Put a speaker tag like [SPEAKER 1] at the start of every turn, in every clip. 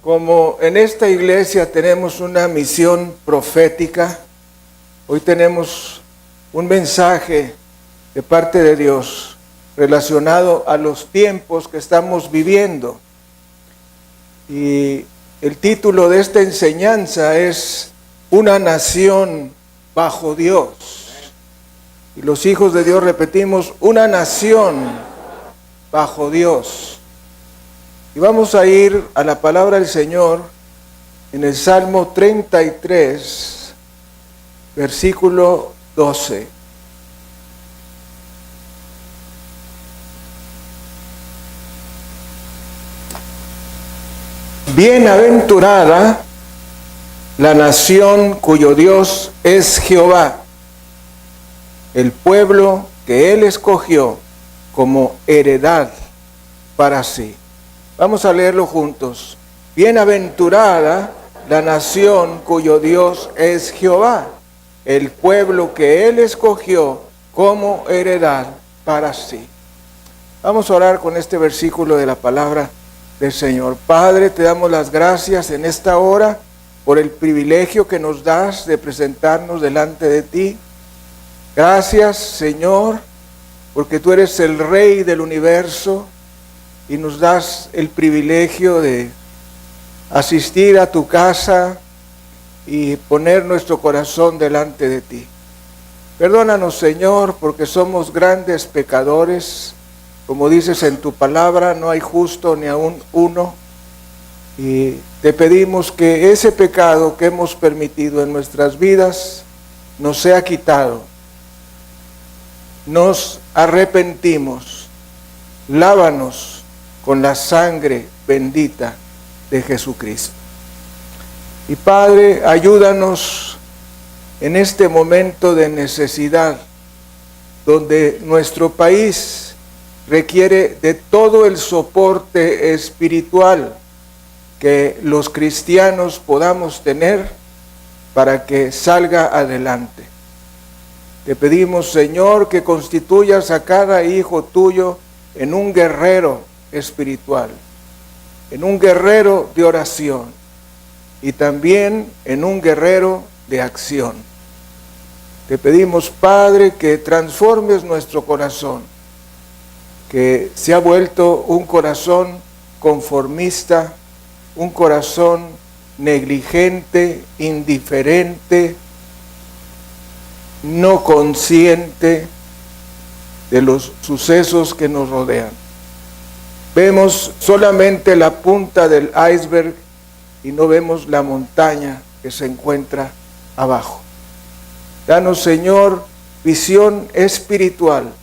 [SPEAKER 1] Como en esta iglesia tenemos una misión profética, hoy tenemos un mensaje de parte de Dios relacionado a los tiempos que estamos viviendo. Y el título de esta enseñanza es Una nación bajo Dios. Y los hijos de Dios repetimos, una nación bajo Dios. Y vamos a ir a la palabra del Señor en el Salmo 33, versículo 12. Bienaventurada la nación cuyo Dios es Jehová, el pueblo que Él escogió como heredad para sí. Vamos a leerlo juntos. Bienaventurada la nación cuyo Dios es Jehová, el pueblo que Él escogió como heredad para sí. Vamos a orar con este versículo de la palabra del Señor. Padre, te damos las gracias en esta hora por el privilegio que nos das de presentarnos delante de ti. Gracias, Señor, porque tú eres el Rey del universo y nos das el privilegio de asistir a tu casa y poner nuestro corazón delante de ti. Perdónanos, Señor, porque somos grandes pecadores. Como dices en tu palabra, no hay justo ni aun uno. Y te pedimos que ese pecado que hemos permitido en nuestras vidas nos sea quitado. Nos arrepentimos. Lávanos con la sangre bendita de Jesucristo. Y Padre, ayúdanos en este momento de necesidad, donde nuestro país requiere de todo el soporte espiritual que los cristianos podamos tener para que salga adelante. Te pedimos, Señor, que constituyas a cada hijo tuyo en un guerrero espiritual, en un guerrero de oración y también en un guerrero de acción. Te pedimos, Padre, que transformes nuestro corazón, que se ha vuelto un corazón conformista, un corazón negligente, indiferente, no consciente de los sucesos que nos rodean. Vemos solamente la punta del iceberg y no vemos la montaña que se encuentra abajo. Danos, Señor, visión espiritual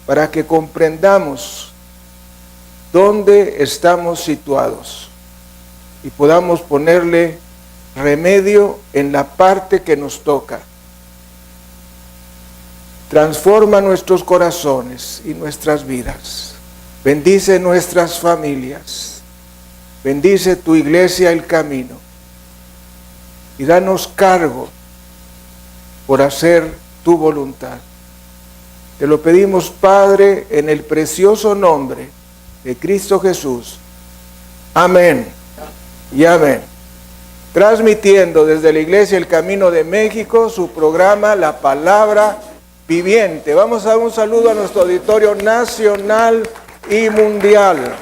[SPEAKER 1] para que comprendamos dónde estamos situados y podamos ponerle remedio en la parte que nos toca. Transforma nuestros corazones y nuestras vidas. Bendice nuestras familias. Bendice tu iglesia El Camino. Y danos cargo por hacer tu voluntad. Te lo pedimos, Padre, en el precioso nombre de Cristo Jesús. Amén y amén. Transmitiendo desde la iglesia El Camino de México su programa La Palabra Viviente. Vamos a dar un saludo a nuestro auditorio nacional y mundial.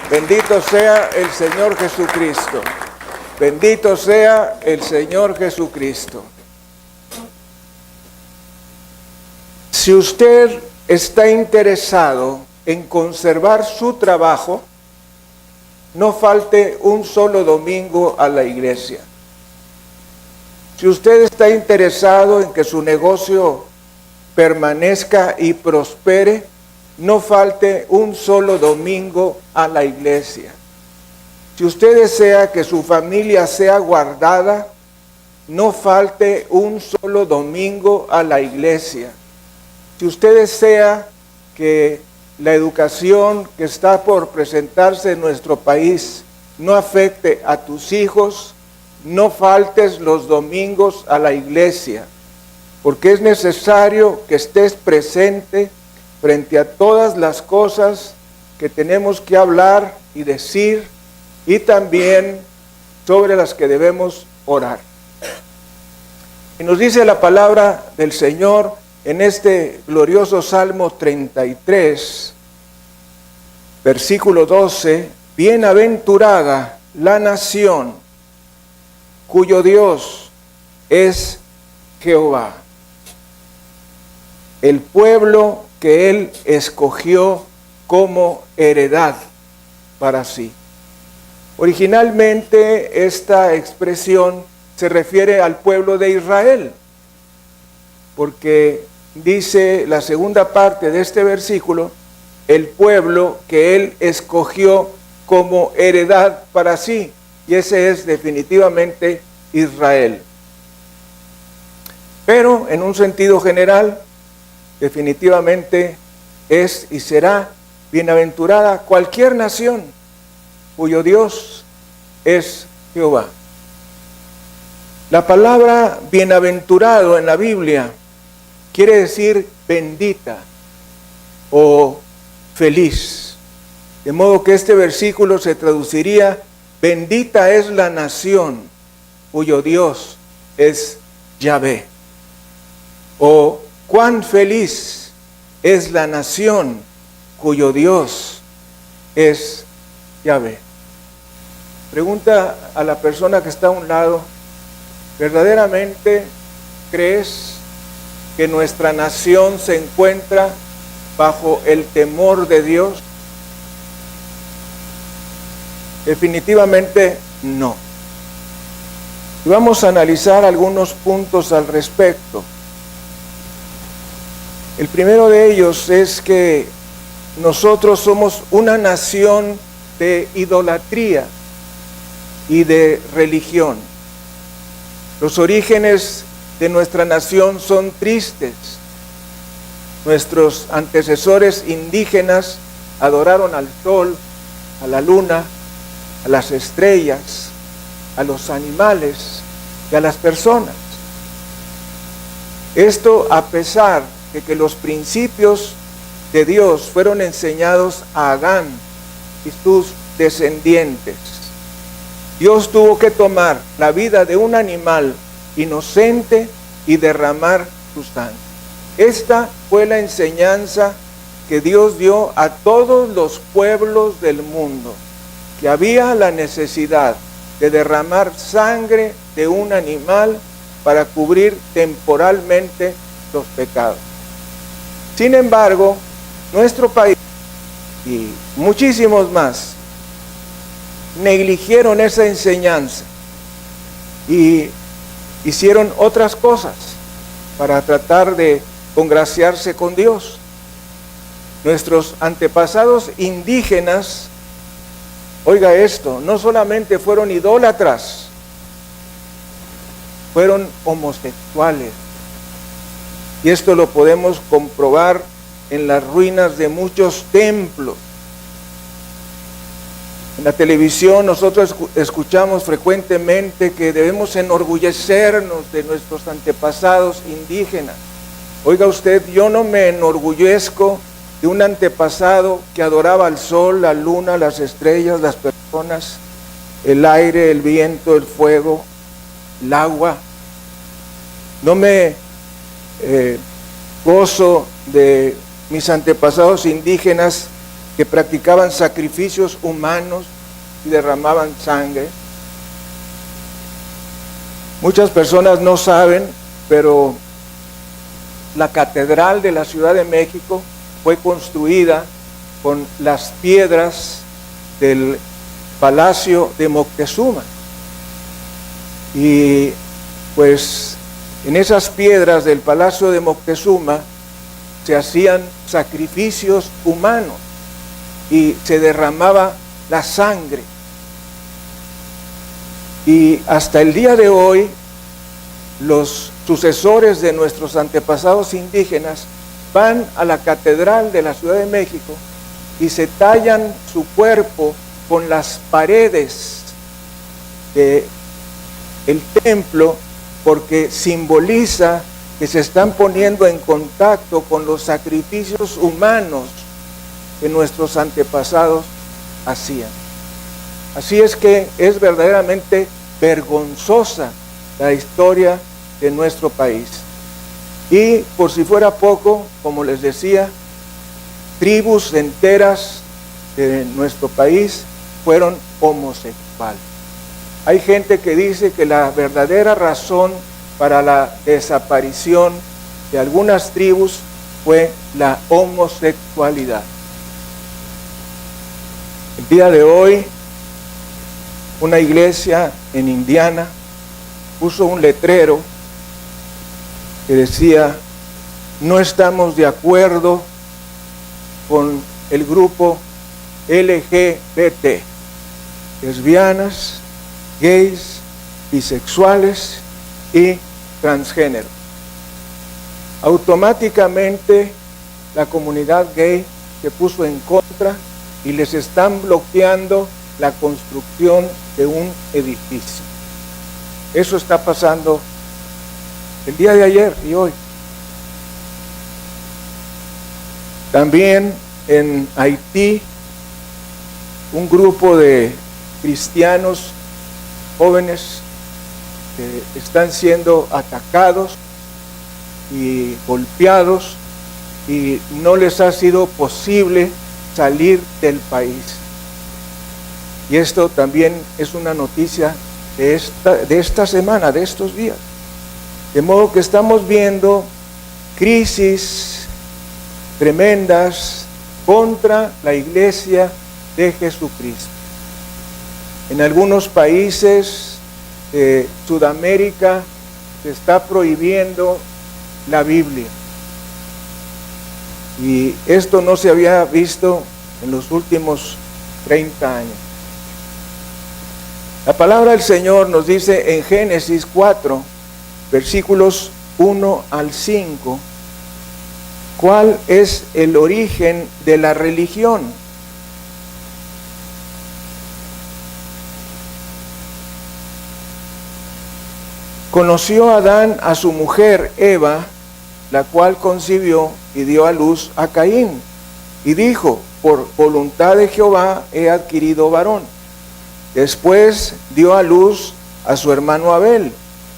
[SPEAKER 1] Bendito sea el Señor Jesucristo. Bendito sea el Señor Jesucristo. Si usted está interesado en conservar su trabajo, no falte un solo domingo a la iglesia. Si usted está interesado en que su negocio permanezca y prospere, no falte un solo domingo a la iglesia. Si usted desea que su familia sea guardada, no falte un solo domingo a la iglesia. Si usted desea que la educación que está por presentarse en nuestro país no afecte a tus hijos, no faltes los domingos a la iglesia, porque es necesario que estés presente frente a todas las cosas que tenemos que hablar y decir y también sobre las que debemos orar. Y nos dice la palabra del Señor en este glorioso Salmo 33, versículo 12, bienaventurada la nación cuyo Dios es Jehová, el pueblo que Él escogió como heredad para sí. Originalmente esta expresión se refiere al pueblo de Israel, porque dice la segunda parte de este versículo, el pueblo que Él escogió como heredad para sí, y ese es definitivamente Israel. Pero en un sentido general, definitivamente es y será bienaventurada cualquier nación cuyo Dios es Jehová. La palabra bienaventurado en la Biblia quiere decir bendita o feliz. De modo que este versículo se traduciría: bendita es la nación cuyo Dios es Yahvé. O cuán feliz es la nación cuyo Dios es Yahvé. Pregunta a la persona que está a un lado: ¿verdaderamente crees que nuestra nación se encuentra bajo el temor de Dios? Definitivamente no. Y vamos a analizar algunos puntos al respecto. El primero de ellos es que nosotros somos una nación de idolatría y de religión. Los orígenes de nuestra nación son tristes. Nuestros antecesores indígenas adoraron al sol, a la luna, a las estrellas, a los animales y a las personas. Esto a pesar de que los principios de Dios fueron enseñados a Adán y sus descendientes. Dios tuvo que tomar la vida de un animal inocente y derramar su sangre. Esta fue la enseñanza que Dios dio a todos los pueblos del mundo, que había la necesidad de derramar sangre de un animal para cubrir temporalmente los pecados. Sin embargo, nuestro país y muchísimos más negligieron esa enseñanza y hicieron otras cosas para tratar de congraciarse con Dios. Nuestros antepasados indígenas, oiga esto, no solamente fueron idólatras, fueron homosexuales. Y esto lo podemos comprobar en las ruinas de muchos templos. En la televisión nosotros escuchamos frecuentemente que debemos enorgullecernos de nuestros antepasados indígenas. Oiga usted, yo no me enorgullezco de un antepasado que adoraba al sol, la luna, las estrellas, las personas, el aire, el viento, el fuego, el agua. No me gozo de mis antepasados indígenas que practicaban sacrificios humanos y derramaban sangre. Muchas personas no saben, pero la catedral de la Ciudad de México fue construida con las piedras del Palacio de Moctezuma. Y pues en esas piedras del Palacio de Moctezuma se hacían sacrificios humanos y se derramaba la sangre. Y hasta el día de hoy, los sucesores de nuestros antepasados indígenas van a la catedral de la Ciudad de México y se tallan su cuerpo con las paredes del templo, porque simboliza que se están poniendo en contacto con los sacrificios humanos que nuestros antepasados hacían. Así es que es verdaderamente vergonzosa la historia de nuestro país. Y por si fuera poco, como les decía, tribus enteras de nuestro país fueron homosexuales. Hay gente que dice que la verdadera razón para la desaparición de algunas tribus fue la homosexualidad. El día de hoy, una iglesia en Indiana puso un letrero que decía: no estamos de acuerdo con el grupo LGBT, lesbianas, gays, bisexuales y transgénero. Automáticamente la comunidad gay se puso en contra y les están bloqueando la construcción de un edificio. Eso está pasando el día de ayer y hoy. También en Haití, un grupo de cristianos jóvenes están siendo atacados y golpeados y no les ha sido posible salir del país. Y esto también es una noticia de esta semana, de estos días. De modo que estamos viendo crisis tremendas contra la iglesia de Jesucristo. En algunos países de Sudamérica se está prohibiendo la Biblia. Y esto no se había visto en los últimos 30 años. La palabra del Señor nos dice en Génesis 4, versículos 1 al 5, ¿cuál es el origen de la religión? Conoció Adán a su mujer Eva, la cual concibió y dio a luz a Caín, y dijo: por voluntad de Jehová he adquirido varón. Después dio a luz a su hermano Abel,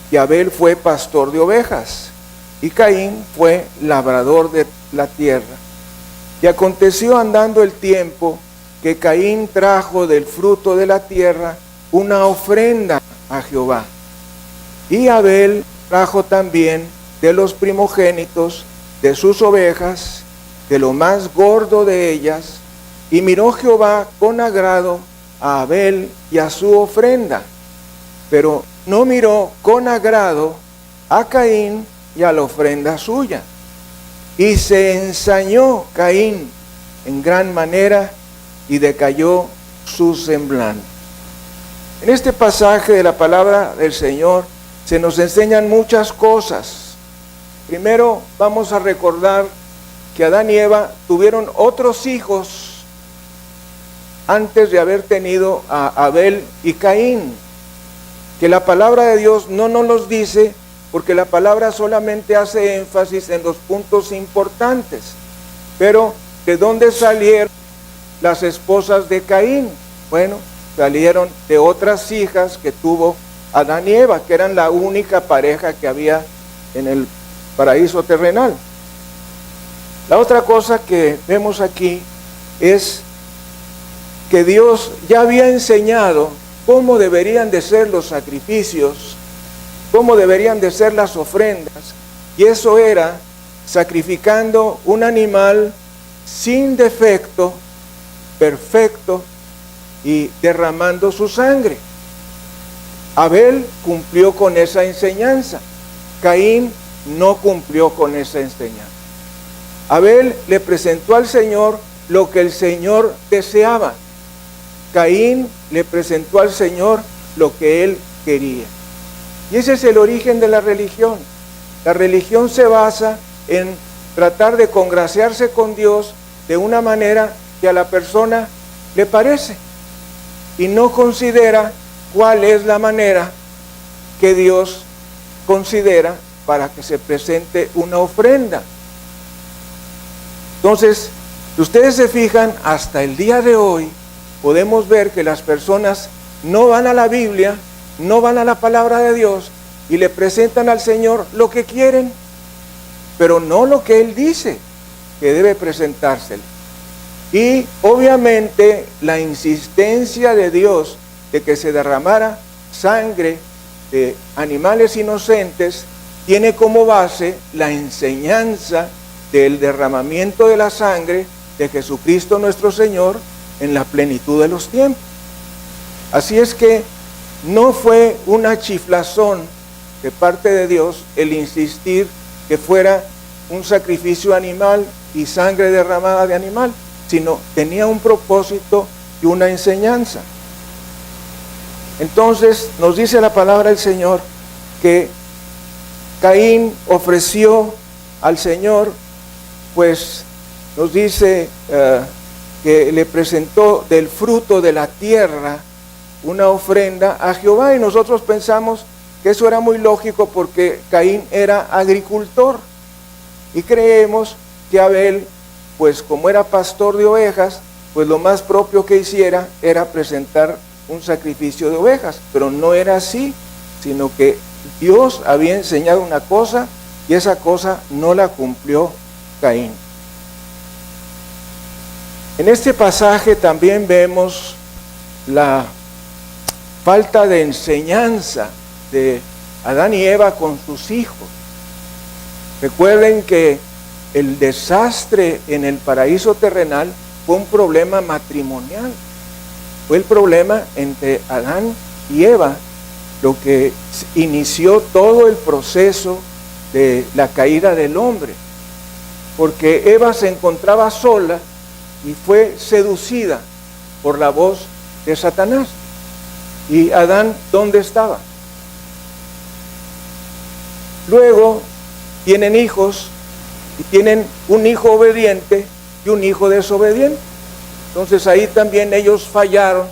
[SPEAKER 1] y Abel fue pastor de ovejas, y Caín fue labrador de la tierra. Y aconteció andando el tiempo que Caín trajo del fruto de la tierra una ofrenda a Jehová. Y Abel trajo también de los primogénitos de sus ovejas, de lo más gordo de ellas, y miró Jehová con agrado a Abel y a su ofrenda, pero no miró con agrado a Caín y a la ofrenda suya. Y se ensañó Caín en gran manera y decayó su semblante. En este pasaje de la palabra del Señor se nos enseñan muchas cosas. Primero vamos a recordar que Adán y Eva tuvieron otros hijos antes de haber tenido a Abel y Caín, que la palabra de Dios no nos los dice, porque la palabra solamente hace énfasis en los puntos importantes. Pero, ¿de dónde salieron las esposas de Caín? Bueno, salieron de otras hijas que tuvo Adán y Eva, que eran la única pareja que había en el paraíso terrenal. La otra cosa que vemos aquí es que Dios ya había enseñado cómo deberían de ser los sacrificios, cómo deberían de ser las ofrendas, y eso era sacrificando un animal sin defecto, perfecto, y derramando su sangre. Abel cumplió con esa enseñanza, Caín no cumplió con esa enseñanza. Abel le presentó al Señor lo que el Señor deseaba. Caín le presentó al Señor lo que él quería. Y ese es el origen de la religión. La religión se basa en tratar de congraciarse con Dios de una manera que a la persona le parece y no considera cuál es la manera que Dios considera para que se presente una ofrenda. Entonces, si ustedes se fijan, hasta el día de hoy, podemos ver que las personas no van a la Biblia, no van a la palabra de Dios y le presentan al Señor lo que quieren, pero no lo que Él dice que debe presentárselo. Y obviamente la insistencia de Dios de que se derramara sangre de animales inocentes tiene como base la enseñanza del derramamiento de la sangre de Jesucristo nuestro Señor en la plenitud de los tiempos. Así es que no fue una chiflazón de parte de Dios el insistir que fuera un sacrificio animal y sangre derramada de animal, sino tenía un propósito y una enseñanza. Entonces nos dice la palabra del Señor que Caín ofreció al Señor, pues nos dice que le presentó del fruto de la tierra una ofrenda a Jehová, y nosotros pensamos que eso era muy lógico porque Caín era agricultor y creemos que Abel, pues como era pastor de ovejas, pues lo más propio que hiciera era presentar un sacrificio de ovejas, pero no era así, sino que Dios había enseñado una cosa y esa cosa no la cumplió Caín. En este pasaje también vemos la falta de enseñanza de Adán y Eva con sus hijos. Recuerden que el desastre en el paraíso terrenal fue un problema matrimonial. Fue el problema entre Adán y Eva lo que inició todo el proceso de la caída del hombre. Porque Eva se encontraba sola y fue seducida por la voz de Satanás. ¿Y Adán dónde estaba? Luego tienen hijos y tienen un hijo obediente y un hijo desobediente. Entonces ahí también ellos fallaron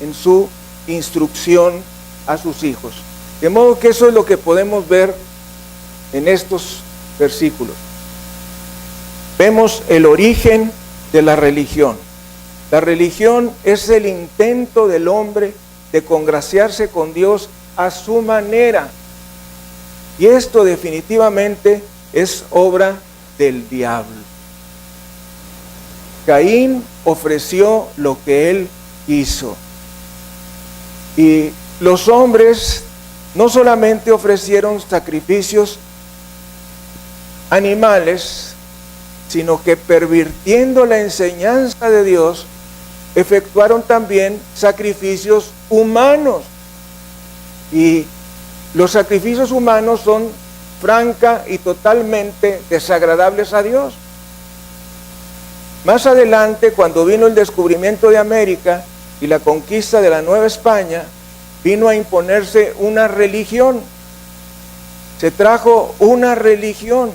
[SPEAKER 1] en su instrucción a sus hijos. De modo que eso es lo que podemos ver en estos versículos. Vemos el origen de la religión. La religión es el intento del hombre de congraciarse con Dios a su manera. Y esto definitivamente es obra del diablo. Caín ofreció lo que él quiso. Y los hombres no solamente ofrecieron sacrificios animales, sino que pervirtiendo la enseñanza de Dios, efectuaron también sacrificios humanos. Y los sacrificios humanos son franca y totalmente desagradables a Dios. Más adelante, cuando vino el descubrimiento de América y la conquista de la Nueva España, vino a imponerse una religión. Se trajo una religión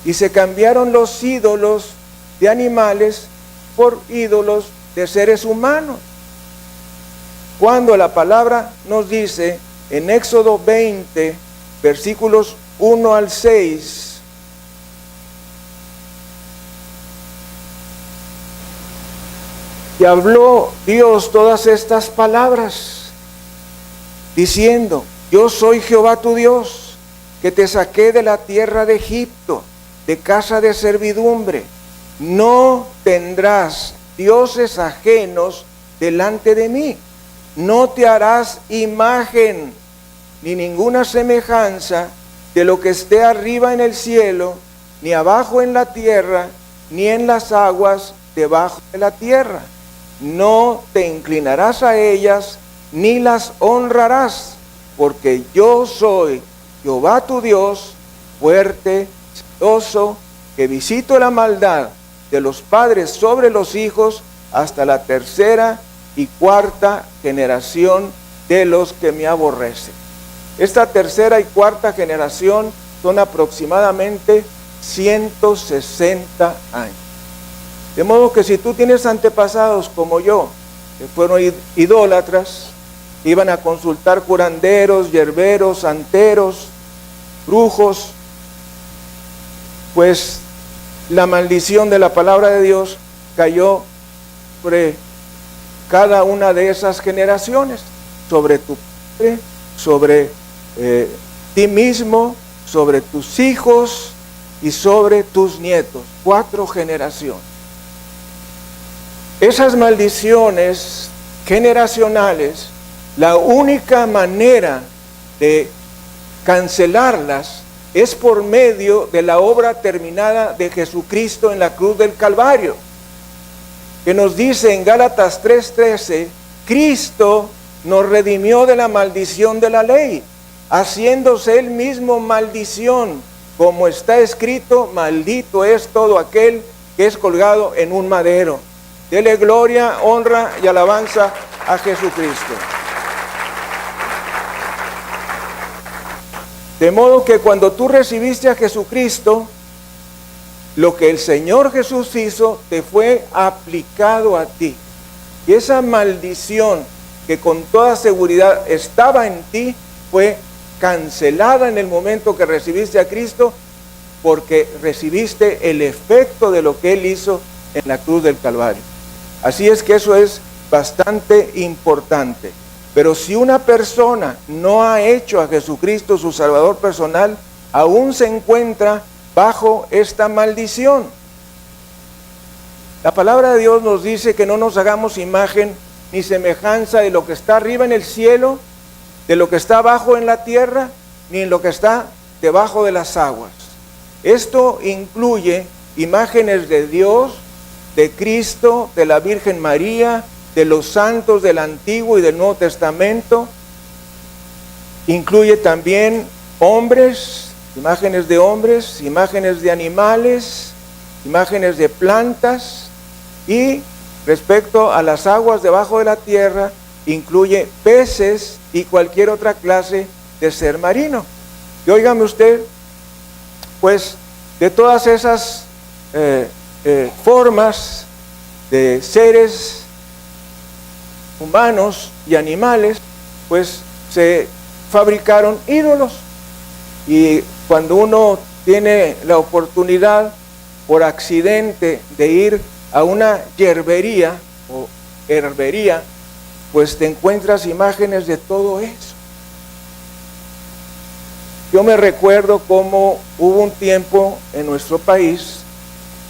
[SPEAKER 1] y se cambiaron los ídolos de animales por ídolos de seres humanos. Cuando la palabra nos dice en Éxodo 20, versículos 1 al 6, y habló Dios todas estas palabras, diciendo: yo soy Jehová tu Dios, que te saqué de la tierra de Egipto, de casa de servidumbre. No tendrás dioses ajenos delante de mí. No te harás imagen ni ninguna semejanza de lo que esté arriba en el cielo, ni abajo en la tierra, ni en las aguas debajo de la tierra. No te inclinarás a ellas, ni las honrarás, porque yo soy Jehová tu Dios, fuerte, celoso, que visito la maldad de los padres sobre los hijos hasta la tercera y cuarta generación de los que me aborrecen. Esta tercera y cuarta generación son aproximadamente 160 años. De modo que si tú tienes antepasados como yo, que fueron idólatras, iban a consultar curanderos, yerberos, santeros, brujos, pues la maldición de la palabra de Dios cayó sobre cada una de esas generaciones, sobre tu padre, sobre ti mismo, sobre tus hijos y sobre tus nietos. 4 generaciones. Esas maldiciones generacionales, la única manera de cancelarlas es por medio de la obra terminada de Jesucristo en la cruz del Calvario, que nos dice en Gálatas 3:13, Cristo nos redimió de la maldición de la ley, haciéndose él mismo maldición, como está escrito, maldito es todo aquel que es colgado en un madero. Dele gloria, honra y alabanza a Jesucristo. De modo que cuando tú recibiste a Jesucristo, lo que el Señor Jesús hizo te fue aplicado a ti. Y esa maldición que con toda seguridad estaba en ti, fue cancelada en el momento que recibiste a Cristo, porque recibiste el efecto de lo que Él hizo en la cruz del Calvario. Así es que eso es bastante importante. Pero si una persona no ha hecho a Jesucristo su Salvador personal, aún se encuentra bajo esta maldición. La palabra de Dios nos dice que no nos hagamos imagen ni semejanza de lo que está arriba en el cielo, de lo que está abajo en la tierra, ni en lo que está debajo de las aguas. Esto incluye imágenes de Dios, de Cristo, de la Virgen María, de los santos del Antiguo y del Nuevo Testamento. Incluye también hombres, imágenes de hombres, imágenes de animales, imágenes de plantas, y respecto a las aguas debajo de la tierra, incluye peces y cualquier otra clase de ser marino. Y óigame usted, pues de todas esas formas de seres humanos y animales, pues se fabricaron ídolos. Y cuando uno tiene la oportunidad por accidente de ir a una yerbería o herbería, pues te encuentras imágenes de todo eso. Yo me recuerdo cómo hubo un tiempo en nuestro país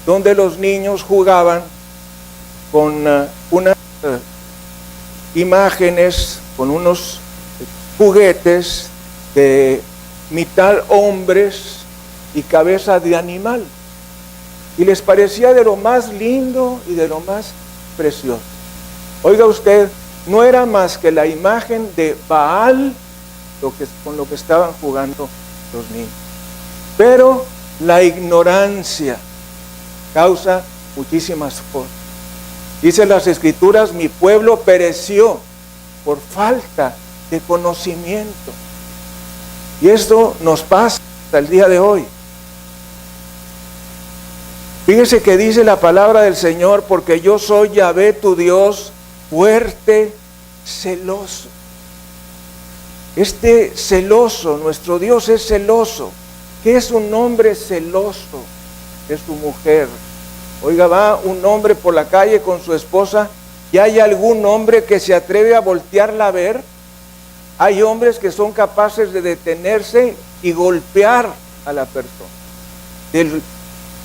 [SPEAKER 1] donde los niños jugaban con unas imágenes, con unos juguetes de mitad hombres y cabeza de animal. Y les parecía de lo más lindo y de lo más precioso. Oiga usted, no era más que la imagen de Baal con lo que estaban jugando los niños. Pero la ignorancia causa muchísimas cosas. Dice las Escrituras, mi pueblo pereció por falta de conocimiento. Y esto nos pasa hasta el día de hoy. Fíjese que dice la palabra del Señor, porque yo soy Yahvé tu Dios, fuerte, celoso. Este celoso, nuestro Dios es celoso. ¿Qué es un hombre celoso? Es su mujer. Oiga, va un hombre por la calle con su esposa y hay algún hombre que se atreve a voltearla a ver. Hay hombres que son capaces de detenerse y golpear a la persona.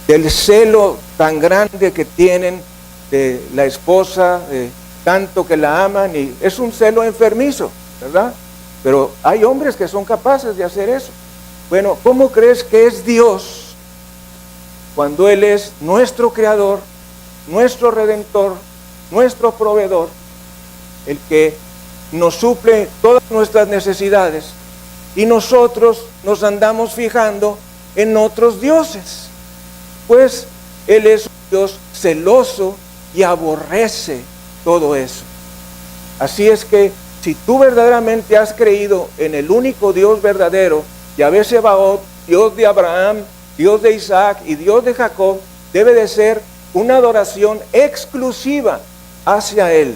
[SPEAKER 1] Del celo tan grande que tienen de la esposa, de tanto que la aman, y es un celo enfermizo, ¿verdad? Pero hay hombres que son capaces de hacer eso. Bueno, ¿cómo crees que es Dios cuando Él es nuestro creador, nuestro redentor, nuestro proveedor, el que nos suple todas nuestras necesidades, y nosotros nos andamos fijando en otros dioses? Pues Él es un Dios celoso y aborrece todo eso. Así es que si tú verdaderamente has creído en el único Dios verdadero, Yahvé Sebaot, Dios de Abraham, Dios de Isaac y Dios de Jacob, debe de ser una adoración exclusiva hacia Él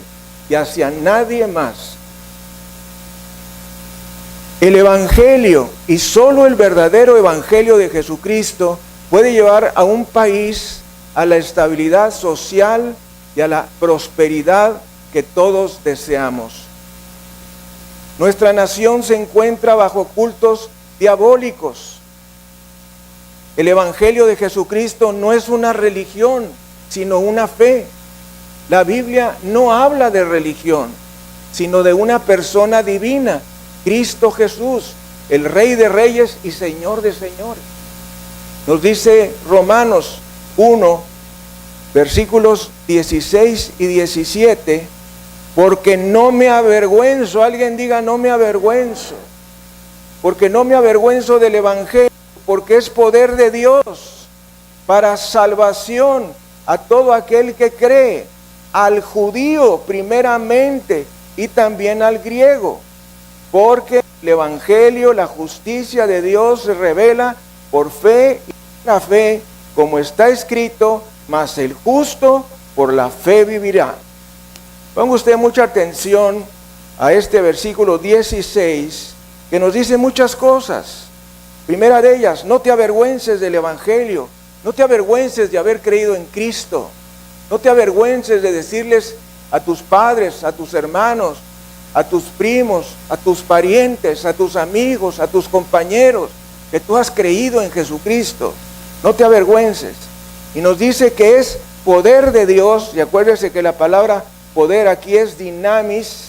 [SPEAKER 1] y hacia nadie más. El Evangelio, y solo el verdadero Evangelio de Jesucristo, puede llevar a un país a la estabilidad social y a la prosperidad que todos deseamos. Nuestra nación se encuentra bajo cultos diabólicos. El Evangelio de Jesucristo no es una religión, sino una fe. La Biblia no habla de religión, sino de una persona divina, Cristo Jesús, el Rey de Reyes y Señor de Señores. Nos dice Romanos 1, versículos 16 y 17, porque no me avergüenzo, alguien diga no me avergüenzo, porque no me avergüenzo del Evangelio, porque es poder de Dios para salvación a todo aquel que cree, al judío primeramente y también al griego, porque el Evangelio, la justicia de Dios se revela por fe y la fe, como está escrito, mas el justo por la fe vivirá. Ponga usted mucha atención a este versículo 16, que nos dice muchas cosas. Primera de ellas, no te avergüences del Evangelio, no te avergüences de haber creído en Cristo, no te avergüences de decirles a tus padres, a tus hermanos, a tus primos, a tus parientes, a tus amigos, a tus compañeros, que tú has creído en Jesucristo. No te avergüences. Y nos dice que es poder de Dios, y acuérdese que la palabra poder aquí es dinamis,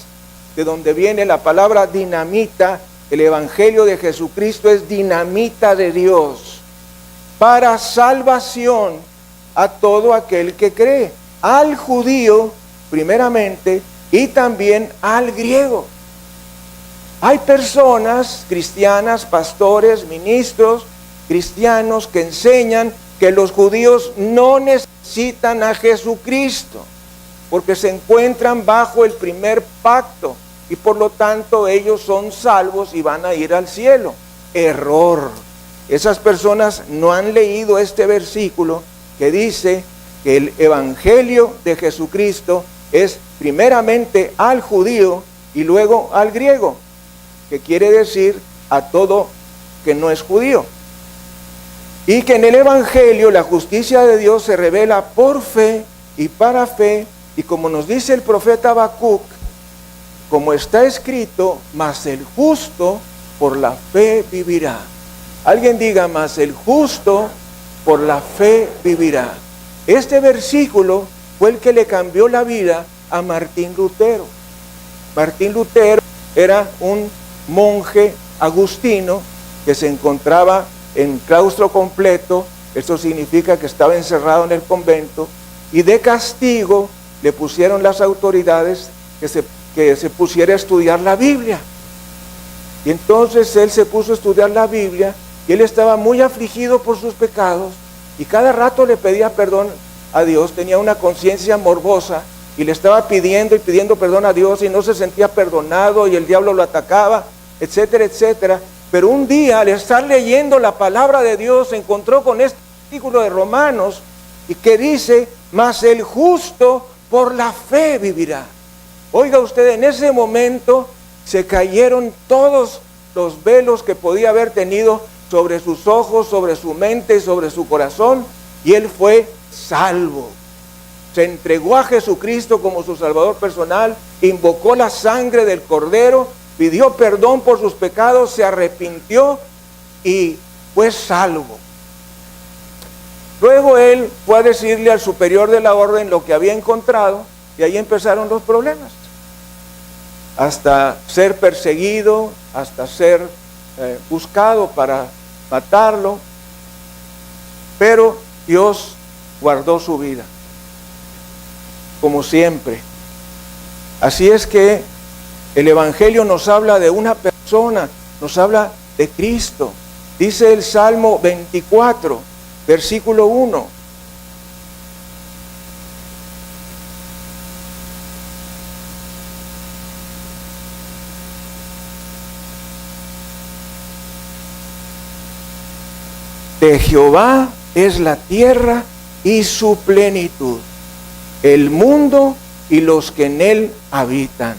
[SPEAKER 1] de donde viene la palabra dinamita. El Evangelio de Jesucristo es dinamita de Dios, para salvación a todo aquel que cree, al judío primeramente, y también al griego. Hay personas cristianas, pastores, ministros cristianos que enseñan que los judíos no necesitan a Jesucristo porque se encuentran bajo el primer pacto y por lo tanto ellos son salvos y van a ir al cielo. Error. Esas personas no han leído este versículo que dice que el Evangelio de Jesucristo es primeramente al judío y luego al griego, que quiere decir a todo que no es judío. Y que en el Evangelio la justicia de Dios se revela por fe y para fe, y como nos dice el profeta Habacuc, como está escrito, mas el justo por la fe vivirá. Alguien diga, mas el justo por la fe vivirá. Este versículo fue el que le cambió la vida a Martín Lutero. Martín Lutero era un monje agustino que se encontraba en claustro completo. Esto significa que estaba encerrado en el convento, y de castigo le pusieron las autoridades que se pusiera a estudiar la Biblia. Y entonces él se puso a estudiar la Biblia, y él estaba muy afligido por sus pecados, y cada rato le pedía perdón a Dios. Tenía una conciencia morbosa, y le estaba pidiendo y pidiendo perdón a Dios, y no se sentía perdonado, y el diablo lo atacaba, etcétera, etcétera. Pero un día, al estar leyendo la palabra de Dios, se encontró con este artículo de Romanos, y que dice, mas el justo por la fe vivirá. Oiga usted, en ese momento se cayeron todos los velos que podía haber tenido sobre sus ojos, sobre su mente, sobre su corazón, y él fue salvo. Se entregó a Jesucristo como su Salvador personal, invocó la sangre del Cordero, pidió perdón por sus pecados, se arrepintió y fue salvo. Luego él fue a decirle al superior de la orden lo que había encontrado, y ahí empezaron los problemas. Hasta ser perseguido, hasta ser buscado para matarlo, pero Dios guardó su vida, como siempre. Así es que el Evangelio nos habla de una persona, nos habla de Cristo. Dice el Salmo 24, versículo 1. De Jehová es la tierra y su plenitud, el mundo y los que en él habitan.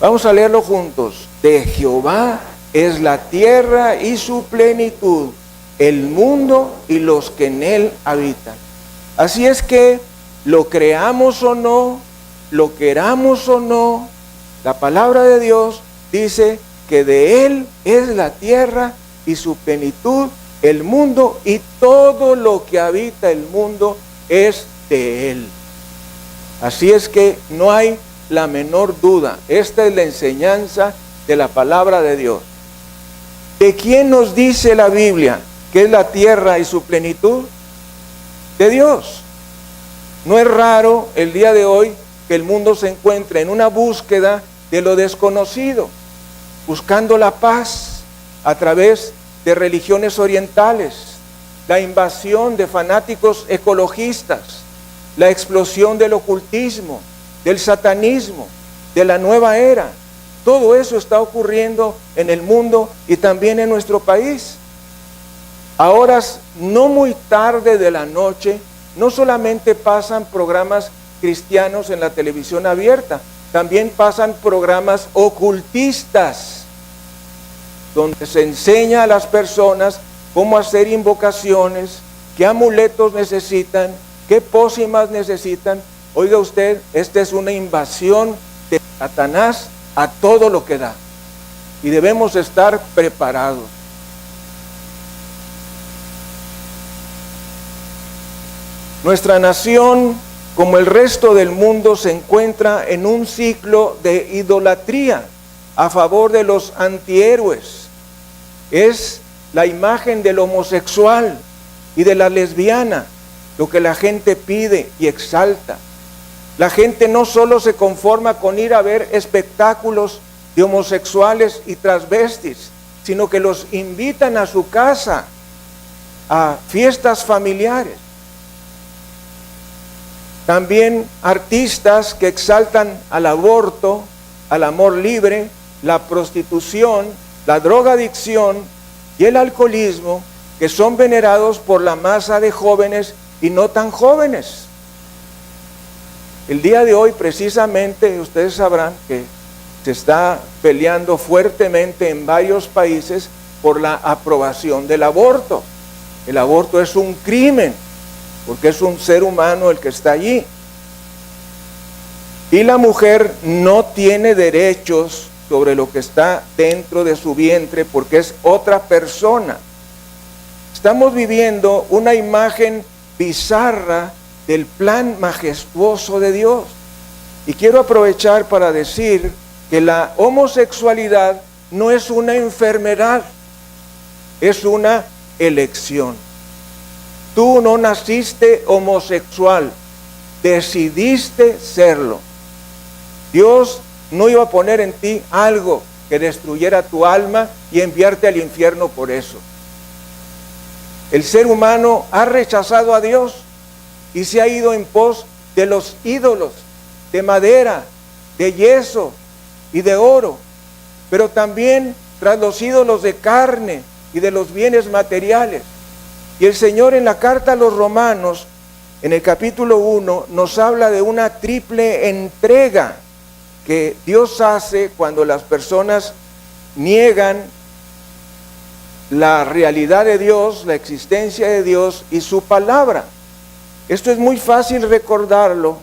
[SPEAKER 1] Vamos a leerlo juntos. De Jehová es la tierra y su plenitud, el mundo y los que en él habitan. Así es que, lo creamos o no, lo queramos o no, la palabra de Dios dice que de Él es la tierra y su plenitud, el mundo y todo lo que habita el mundo es de Él. Así es que no hay la menor duda. Esta es la enseñanza de la palabra de Dios. ¿De quién nos dice la Biblia que es la tierra y su plenitud? De Dios. No es raro el día de hoy que el mundo se encuentre en una búsqueda de lo desconocido, buscando la paz a través de religiones orientales, la invasión de fanáticos ecologistas, la explosión del ocultismo, del satanismo, de la nueva era. Todo eso está ocurriendo en el mundo y también en nuestro país. A horas no muy tarde de la noche, no solamente pasan programas cristianos en la televisión abierta, también pasan programas ocultistas, donde se enseña a las personas cómo hacer invocaciones, qué amuletos necesitan, qué pócimas necesitan. Oiga usted, esta es una invasión de Satanás a todo lo que da. Y debemos estar preparados. Nuestra nación, como el resto del mundo, se encuentra en un ciclo de idolatría a favor de los antihéroes. Es la imagen del homosexual y de la lesbiana lo que la gente pide y exalta. La gente no solo se conforma con ir a ver espectáculos de homosexuales y transvestis, sino que los invitan a su casa, a fiestas familiares. También artistas que exaltan al aborto, al amor libre, la prostitución, la drogadicción y el alcoholismo, que son venerados por la masa de jóvenes y no tan jóvenes. El día de hoy, precisamente, ustedes sabrán que se está peleando fuertemente en varios países por la aprobación del aborto. El aborto es un crimen, porque es un ser humano el que está allí. Y la mujer no tiene derechos sobre lo que está dentro de su vientre, porque es otra persona. Estamos viviendo una imagen bizarra del plan majestuoso de Dios. Y quiero aprovechar para decir que la homosexualidad no es una enfermedad, es una elección. Tú no naciste homosexual, decidiste serlo. Dios no iba a poner en ti algo que destruyera tu alma y enviarte al infierno por eso. El ser humano ha rechazado a Dios y se ha ido en pos de los ídolos de madera, de yeso y de oro, pero también tras los ídolos de carne y de los bienes materiales. Y el Señor en la carta a los Romanos, en el capítulo 1, nos habla de una triple entrega que Dios hace cuando las personas niegan la realidad de Dios, la existencia de Dios y su palabra. Esto es muy fácil recordarlo,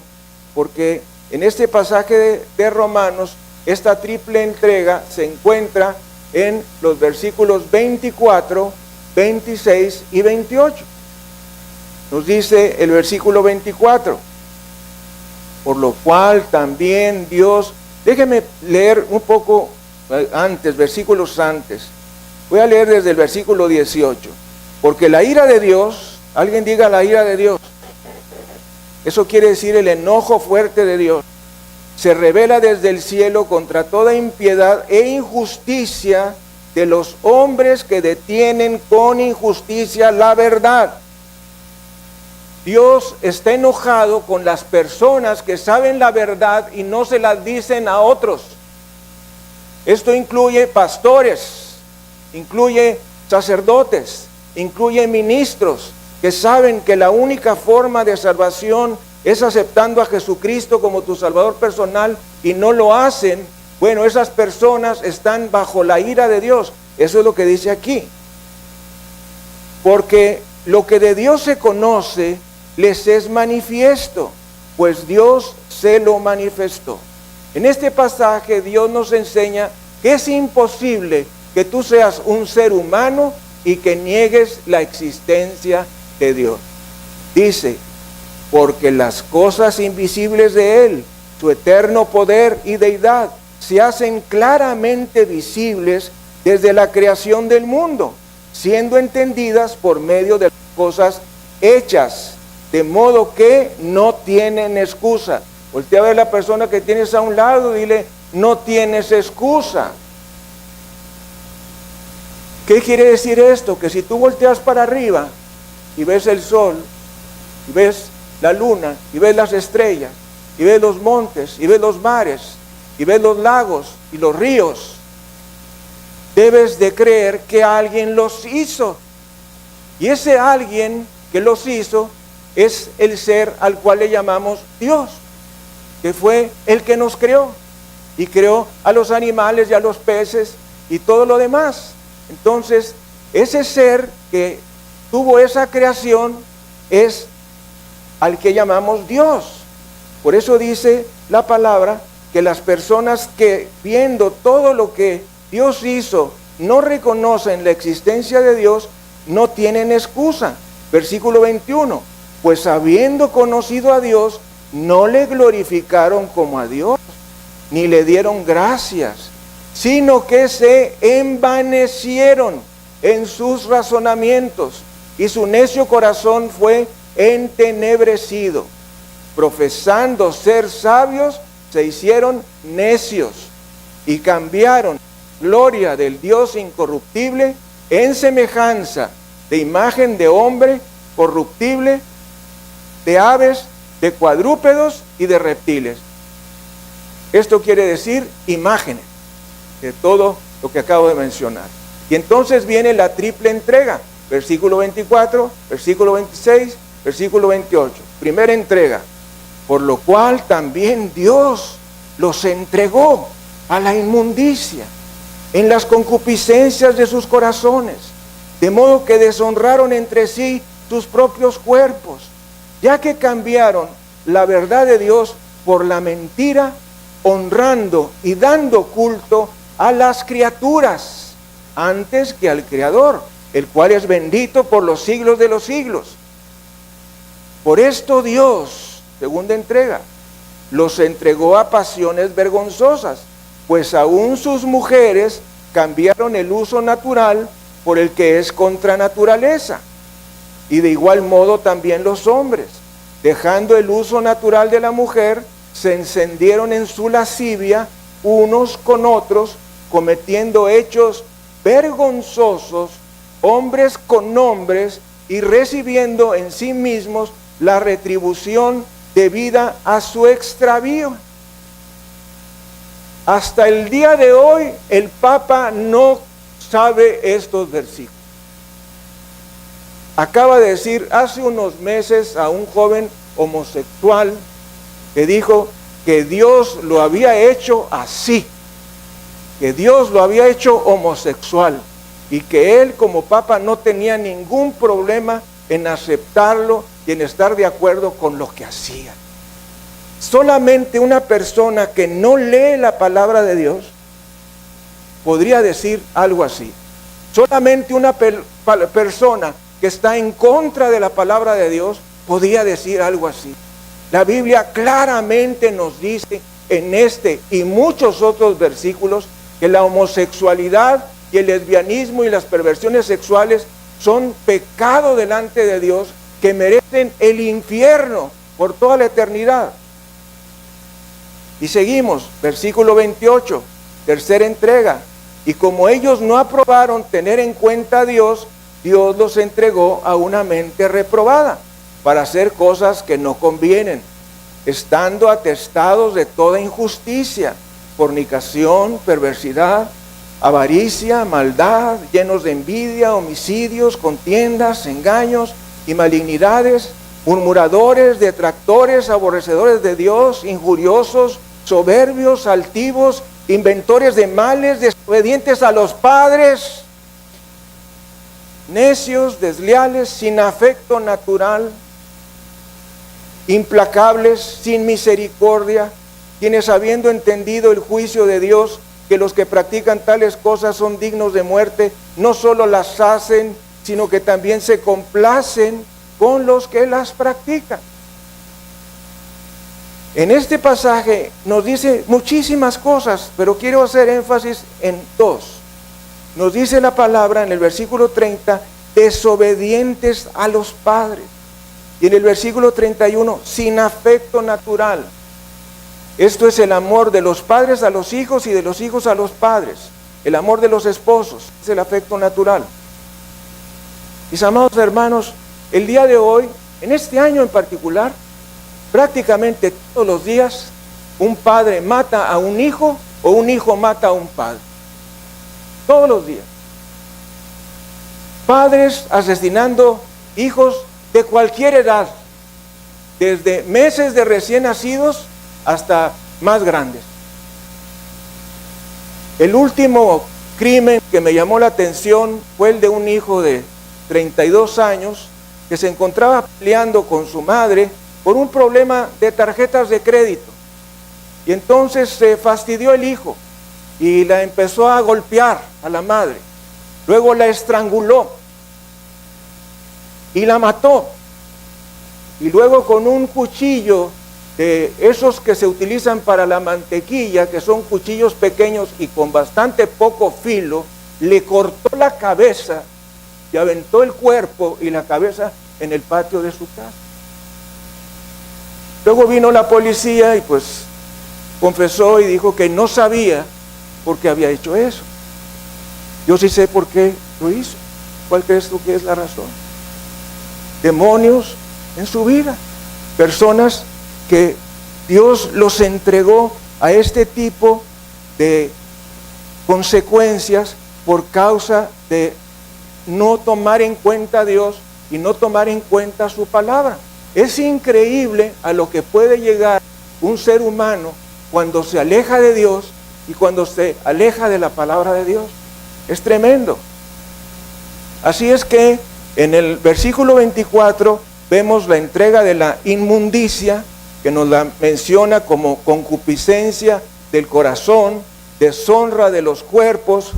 [SPEAKER 1] porque en este pasaje de Romanos, esta triple entrega se encuentra en los versículos 24, 26 y 28. Nos dice el versículo 24, por lo cual también Dios, déjeme leer un poco antes, versículos antes. Voy a leer desde el versículo 18. Porque la ira de Dios, alguien diga la ira de Dios, eso quiere decir el enojo fuerte de Dios, se revela desde el cielo contra toda impiedad e injusticia de los hombres que detienen con injusticia la verdad. Dios está enojado con las personas que saben la verdad y no se la dicen a otros. Esto incluye pastores, incluye sacerdotes, incluye ministros que saben que la única forma de salvación es aceptando a Jesucristo como tu Salvador personal y no lo hacen. Bueno, esas personas están bajo la ira de Dios. Eso es lo que dice aquí. Porque lo que de Dios se conoce les es manifiesto, pues Dios se lo manifestó. En este pasaje Dios nos enseña que es imposible que tú seas un ser humano y que niegues la existencia de Dios. Dice, porque las cosas invisibles de Él, su eterno poder y deidad, se hacen claramente visibles desde la creación del mundo, siendo entendidas por medio de las cosas hechas, de modo que no tienen excusa. Voltea a ver a la persona que tienes a un lado y dile, no tienes excusa. ¿Qué quiere decir esto? Que si tú volteas para arriba y ves el sol, y ves la luna, y ves las estrellas, y ves los montes, y ves los mares, y ves los lagos y los ríos, debes de creer que alguien los hizo. Y ese alguien que los hizo es el ser al cual le llamamos Dios, que fue el que nos creó, y creó a los animales y a los peces y todo lo demás. Entonces, ese ser que tuvo esa creación es al que llamamos Dios. Por eso dice la palabra que las personas que viendo todo lo que Dios hizo no reconocen la existencia de Dios, no tienen excusa. Versículo 21, pues habiendo conocido a Dios, no le glorificaron como a Dios, ni le dieron gracias, sino que se envanecieron en sus razonamientos, y su necio corazón fue entenebrecido. Profesando ser sabios, se hicieron necios, y cambiaron gloria del Dios incorruptible en semejanza de imagen de hombre corruptible, de aves, de cuadrúpedos y de reptiles. Esto quiere decir imágenes de todo lo que acabo de mencionar. Y entonces viene la triple entrega, versículo 24, versículo 26, versículo 28. Primera entrega, por lo cual también Dios los entregó a la inmundicia en las concupiscencias de sus corazones, de modo que deshonraron entre sí sus propios cuerpos, ya que cambiaron la verdad de Dios por la mentira, honrando y dando culto a las criaturas antes que al Creador, el cual es bendito por los siglos de los siglos. Por esto Dios, segunda entrega, los entregó a pasiones vergonzosas, pues aún sus mujeres cambiaron el uso natural por el que es contra naturaleza. Y de igual modo también los hombres, dejando el uso natural de la mujer, se encendieron en su lascivia unos con otros, cometiendo hechos vergonzosos, hombres con hombres, y recibiendo en sí mismos la retribución debida a su extravío. Hasta el día de hoy el Papa no sabe estos versículos. Acaba de decir hace unos meses a un joven homosexual que dijo que Dios lo había hecho así, que Dios lo había hecho homosexual, y que él como Papa no tenía ningún problema en aceptarlo y en estar de acuerdo con lo que hacía. Solamente una persona que no lee la palabra de Dios podría decir algo así. Solamente una persona que está en contra de la palabra de Dios podría decir algo así. La Biblia claramente nos dice en este y muchos otros versículos que la homosexualidad y el lesbianismo y las perversiones sexuales son pecado delante de Dios, que merecen el infierno por toda la eternidad. Y seguimos, versículo 28, tercera entrega. Y como ellos no aprobaron tener en cuenta a Dios, Dios los entregó a una mente reprobada para hacer cosas que no convienen, estando atestados de toda injusticia, fornicación, perversidad, avaricia, maldad, llenos de envidia, homicidios, contiendas, engaños y malignidades, murmuradores, detractores, aborrecedores de Dios, injuriosos, soberbios, altivos, inventores de males, desobedientes a los padres, necios, desleales, sin afecto natural, implacables, sin misericordia, quienes habiendo entendido el juicio de Dios, que los que practican tales cosas son dignos de muerte, no solo las hacen, sino que también se complacen con los que las practican. En este pasaje nos dice muchísimas cosas, pero quiero hacer énfasis en dos. Nos dice la palabra en el versículo 30, desobedientes a los padres. Y en el versículo 31, sin afecto natural. Esto es el amor de los padres a los hijos y de los hijos a los padres. El amor de los esposos es el afecto natural. Mis amados hermanos, el día de hoy, en este año en particular, prácticamente todos los días, un padre mata a un hijo o un hijo mata a un padre. Todos los días. Padres asesinando hijos de cualquier edad, desde meses de recién nacidos hasta más grandes. El último crimen que me llamó la atención fue el de un hijo de 32 años que se encontraba peleando con su madre por un problema de tarjetas de crédito. Y entonces se fastidió el hijo y la empezó a golpear a la madre. Luego la estranguló y la mató. Y luego con un cuchillo de esos que se utilizan para la mantequilla, que son cuchillos pequeños y con bastante poco filo, le cortó la cabeza y aventó el cuerpo y la cabeza en el patio de su casa. Luego vino la policía y pues confesó y dijo que no sabía por qué había hecho eso. Yo sí sé por qué lo hizo. ¿Cuál crees tú que es la razón? Demonios en su vida. Personas que Dios los entregó a este tipo de consecuencias por causa de no tomar en cuenta a Dios y no tomar en cuenta su palabra. Es increíble a lo que puede llegar un ser humano cuando se aleja de Dios y cuando se aleja de la palabra de Dios. Es tremendo. Así es que en el versículo 24 vemos la entrega de la inmundicia, que nos la menciona como concupiscencia del corazón, deshonra de los cuerpos,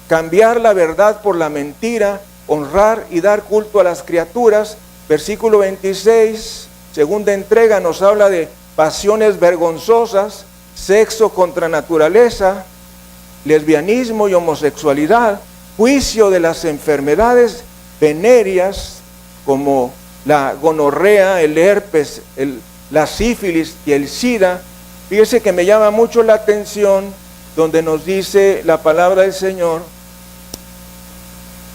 [SPEAKER 1] cambiar la verdad por la mentira, honrar y dar culto a las criaturas. Versículo 26, segunda entrega, nos habla de pasiones vergonzosas, sexo contra naturaleza, lesbianismo y homosexualidad, juicio de las enfermedades venéreas como la gonorrea, el herpes, la sífilis y el SIDA. Fíjese que me llama mucho la atención donde nos dice la palabra del Señor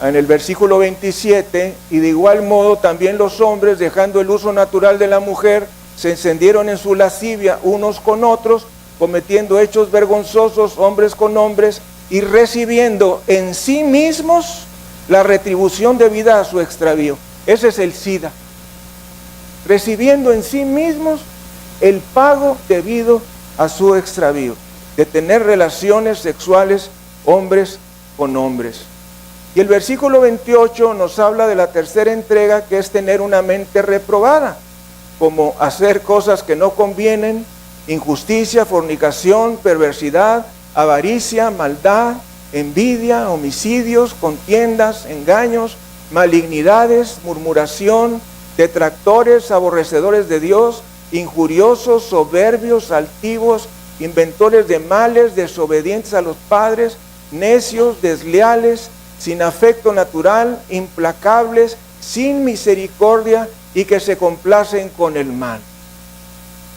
[SPEAKER 1] en el versículo 27, y de igual modo también los hombres, dejando el uso natural de la mujer, se encendieron en su lascivia unos con otros, cometiendo hechos vergonzosos hombres con hombres, y recibiendo en sí mismos la retribución debida a su extravío. Ese es el SIDA. Recibiendo en sí mismos el pago debido a su extravío, de tener relaciones sexuales hombres con hombres. Y el versículo 28 nos habla de la tercera entrega, que es tener una mente reprobada, como hacer cosas que no convienen, injusticia, fornicación, perversidad, avaricia, maldad, envidia, homicidios, contiendas, engaños, malignidades, murmuración, detractores, aborrecedores de Dios, injuriosos, soberbios, altivos, inventores de males, desobedientes a los padres, necios, desleales, sin afecto natural, implacables, sin misericordia y que se complacen con el mal.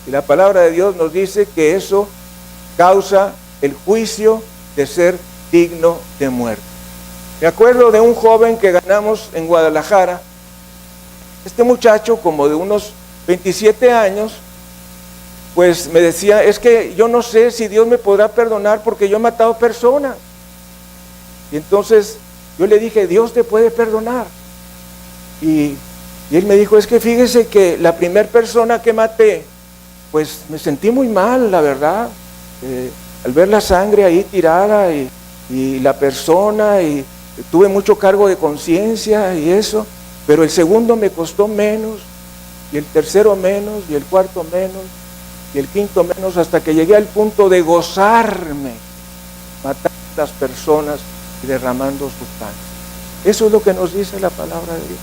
[SPEAKER 1] Y la palabra de Dios nos dice que eso causa el juicio de ser digno de muerte. Me acuerdo de un joven que ganamos en Guadalajara. Este muchacho, como de unos 27 años, pues me decía, es que yo no sé si Dios me podrá perdonar porque yo he matado personas. Y entonces yo le dije, Dios te puede perdonar. Y él me dijo, es que fíjese que la primera persona que maté, pues me sentí muy mal, la verdad, al ver la sangre ahí tirada y la persona, y tuve mucho cargo de conciencia y eso, pero el segundo me costó menos. y el tercero menos, y el cuarto menos, y el quinto menos, hasta que llegué al punto de gozarme matando a las personas y derramando su sangre. Eso es lo que nos dice la palabra de Dios.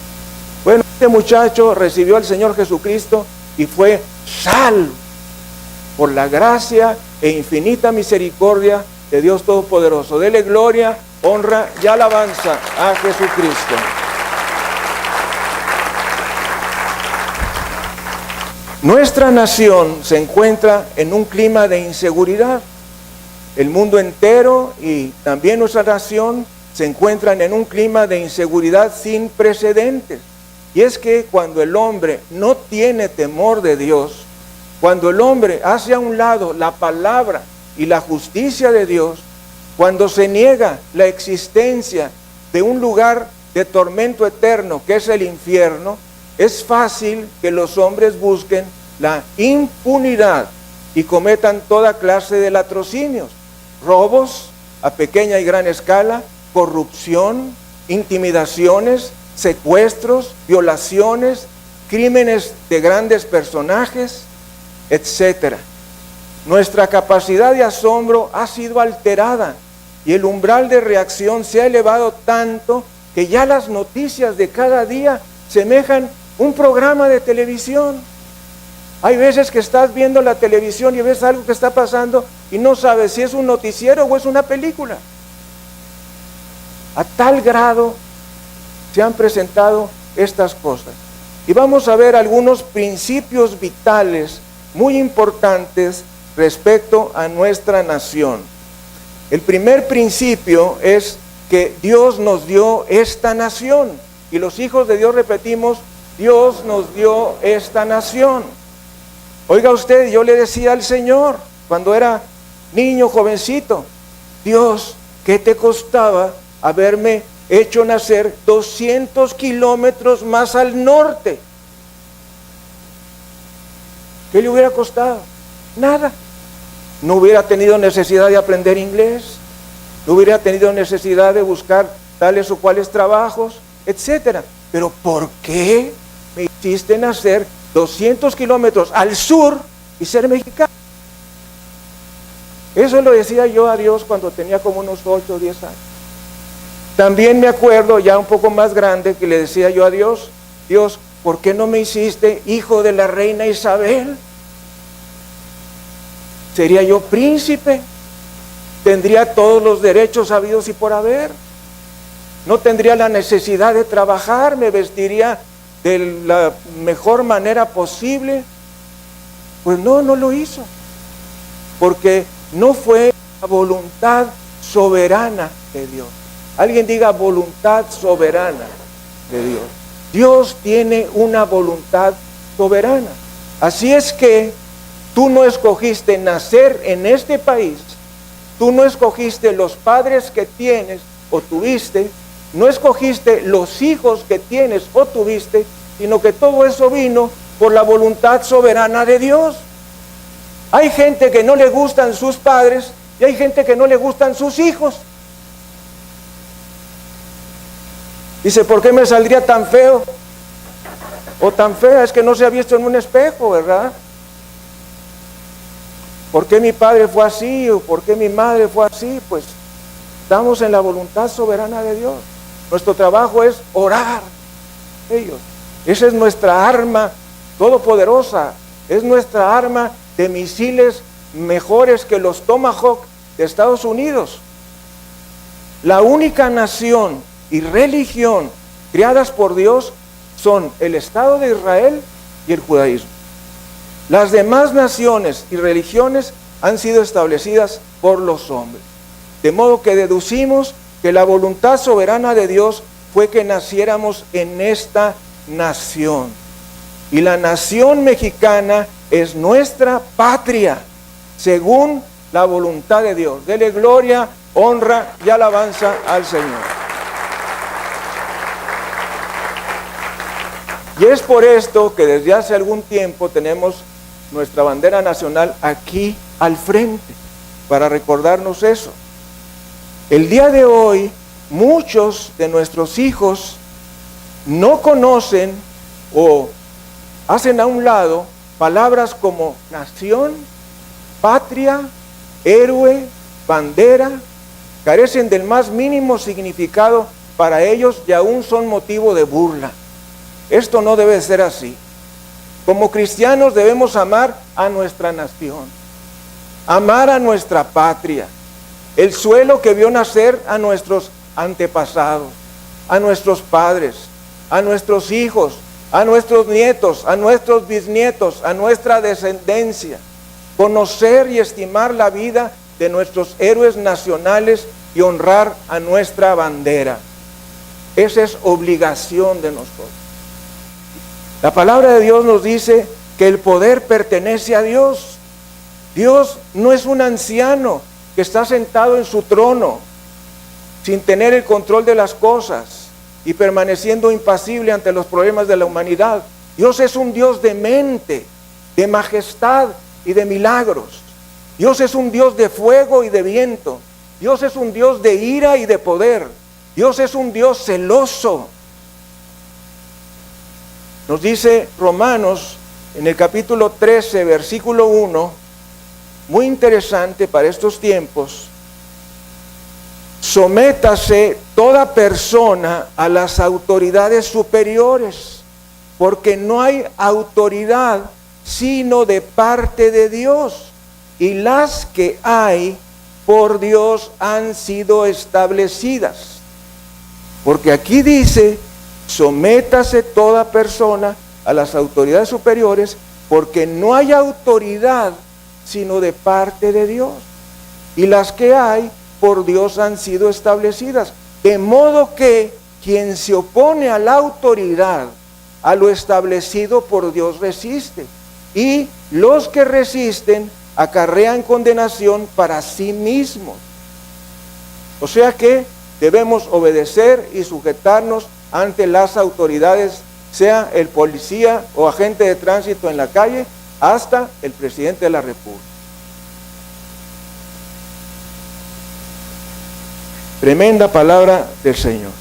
[SPEAKER 1] Bueno, este muchacho recibió al Señor Jesucristo y fue salvo por la gracia e infinita misericordia de Dios Todopoderoso. Dele gloria, honra y alabanza a Jesucristo. Nuestra nación se encuentra en un clima de inseguridad. El mundo entero y también nuestra nación se encuentran en un clima de inseguridad sin precedentes. Y es que cuando el hombre no tiene temor de Dios, cuando el hombre hace a un lado la palabra y la justicia de Dios, cuando se niega la existencia de un lugar de tormento eterno que es el infierno, es fácil que los hombres busquen la impunidad y cometan toda clase de latrocinios, robos a pequeña y gran escala, corrupción, intimidaciones, secuestros, violaciones, crímenes de grandes personajes, etc. Nuestra capacidad de asombro ha sido alterada y el umbral de reacción se ha elevado tanto que ya las noticias de cada día semejan un programa de televisión. Hay veces que estás viendo la televisión y ves algo que está pasando y no sabes si es un noticiero o es una película. A tal grado se han presentado estas cosas. Y vamos a ver algunos principios vitales muy importantes respecto a nuestra nación. El primer principio es que Dios nos dio esta nación. Y los hijos de Dios repetimos, Dios nos dio esta nación. Oiga usted, yo le decía al Señor, cuando era niño, jovencito, Dios, ¿qué te costaba haberme hecho nacer 200 kilómetros más al norte? ¿Qué le hubiera costado? Nada. No hubiera tenido necesidad de aprender inglés, no hubiera tenido necesidad de buscar tales o cuales trabajos, etc. Pero ¿por qué me hiciste nacer 200 kilómetros al sur y ser mexicano? Eso lo decía yo a Dios cuando tenía como unos 8 o 10 años. También me acuerdo, ya un poco más grande, que le decía yo a Dios, Dios, ¿por qué no me hiciste hijo de la reina Isabel? ¿Sería yo príncipe? ¿Tendría todos los derechos habidos y por haber? ¿No tendría la necesidad de trabajar? ¿Me vestiría de la mejor manera posible? Pues no lo hizo. Porque no fue la voluntad soberana de Dios. Alguien diga voluntad soberana de Dios. Dios tiene una voluntad soberana. Así es que tú no escogiste nacer en este país, tú no escogiste los padres que tienes o tuviste, no escogiste los hijos que tienes o tuviste, sino que todo eso vino por la voluntad soberana de Dios. Hay gente que no le gustan sus padres y hay gente que no le gustan sus hijos. Dice, ¿por qué me saldría tan feo? O tan fea, es que no se ha visto en un espejo, ¿verdad? ¿Por qué mi padre fue así? ¿O por qué mi madre fue así? Pues estamos en la voluntad soberana de Dios. Nuestro trabajo es orar ellos. Esa es nuestra arma todopoderosa. Es nuestra arma de misiles mejores que los Tomahawk de Estados Unidos. La única nación y religión creadas por Dios son el Estado de Israel y el judaísmo. Las demás naciones y religiones han sido establecidas por los hombres. De modo que deducimos que la voluntad soberana de Dios fue que naciéramos en esta nación. Y la nación mexicana es nuestra patria, según la voluntad de Dios. Dele gloria, honra y alabanza al Señor. Y es por esto que desde hace algún tiempo tenemos nuestra bandera nacional aquí al frente, para recordarnos eso. El día de hoy, muchos de nuestros hijos no conocen o hacen a un lado palabras como nación, patria, héroe, bandera, carecen del más mínimo significado para ellos y aún son motivo de burla. Esto no debe ser así. Como cristianos debemos amar a nuestra nación, amar a nuestra patria, el suelo que vio nacer a nuestros antepasados, a nuestros padres, a nuestros hijos, a nuestros nietos, a nuestros bisnietos, a nuestra descendencia. Conocer y estimar la vida de nuestros héroes nacionales y honrar a nuestra bandera. Esa es obligación de nosotros. La palabra de Dios nos dice que el poder pertenece a Dios. Dios no es un anciano que está sentado en su trono sin tener el control de las cosas y permaneciendo impasible ante los problemas de la humanidad. Dios es un Dios de mente, de majestad y de milagros. Dios es un Dios de fuego y de viento. Dios es un Dios de ira y de poder. Dios es un Dios celoso. Nos dice Romanos en el capítulo 13, versículo 1, muy interesante para estos tiempos: sométase toda persona a las autoridades superiores, porque no hay autoridad sino de parte de Dios, y las que hay por Dios han sido establecidas. Porque aquí dice: sométase toda persona a las autoridades superiores, porque no hay autoridad sino de parte de Dios, y las que hay por Dios han sido establecidas. De modo que quien se opone a la autoridad, a lo establecido por Dios resiste, y los que resisten acarrean condenación para sí mismos. O sea que debemos obedecer y sujetarnos ante las autoridades, sea el policía o agente de tránsito en la calle, hasta el presidente de la República. Tremenda palabra del Señor.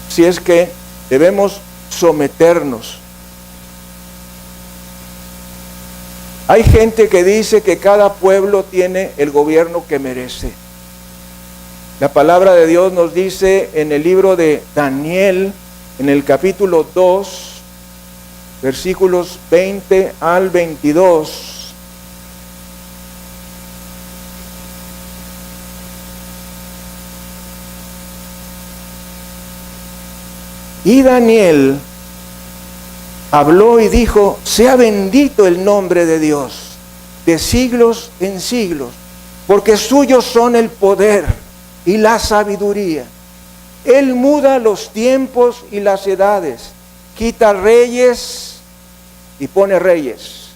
[SPEAKER 1] Si es que debemos someternos. Hay gente que dice que cada pueblo tiene el gobierno que merece. La palabra de Dios nos dice en el libro de Daniel, en el capítulo 2, versículos 20 al 22. Y Daniel habló y dijo: sea bendito el nombre de Dios de siglos en siglos, porque suyos son el poder y la sabiduría. Él muda los tiempos y las edades, quita reyes y pone reyes,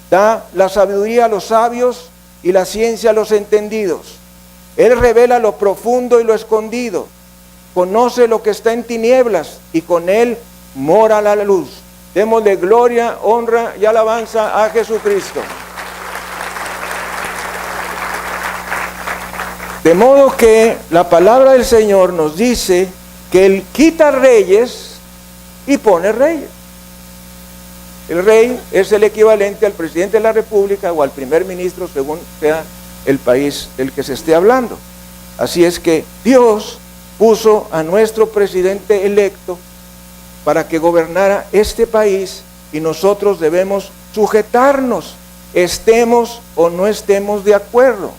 [SPEAKER 1] da la sabiduría a los sabios y la ciencia a los entendidos. Él revela lo profundo y lo escondido, conoce lo que está en tinieblas, y con él mora la luz. Démosle gloria, honra y alabanza a Jesucristo. De modo que la palabra del Señor nos dice que Él quita reyes y pone reyes. El rey es el equivalente al presidente de la República o al primer ministro, según sea el país del que se esté hablando. Así es que Dios puso a nuestro presidente electo para que gobernara este país, y nosotros debemos sujetarnos, estemos o no estemos de acuerdo.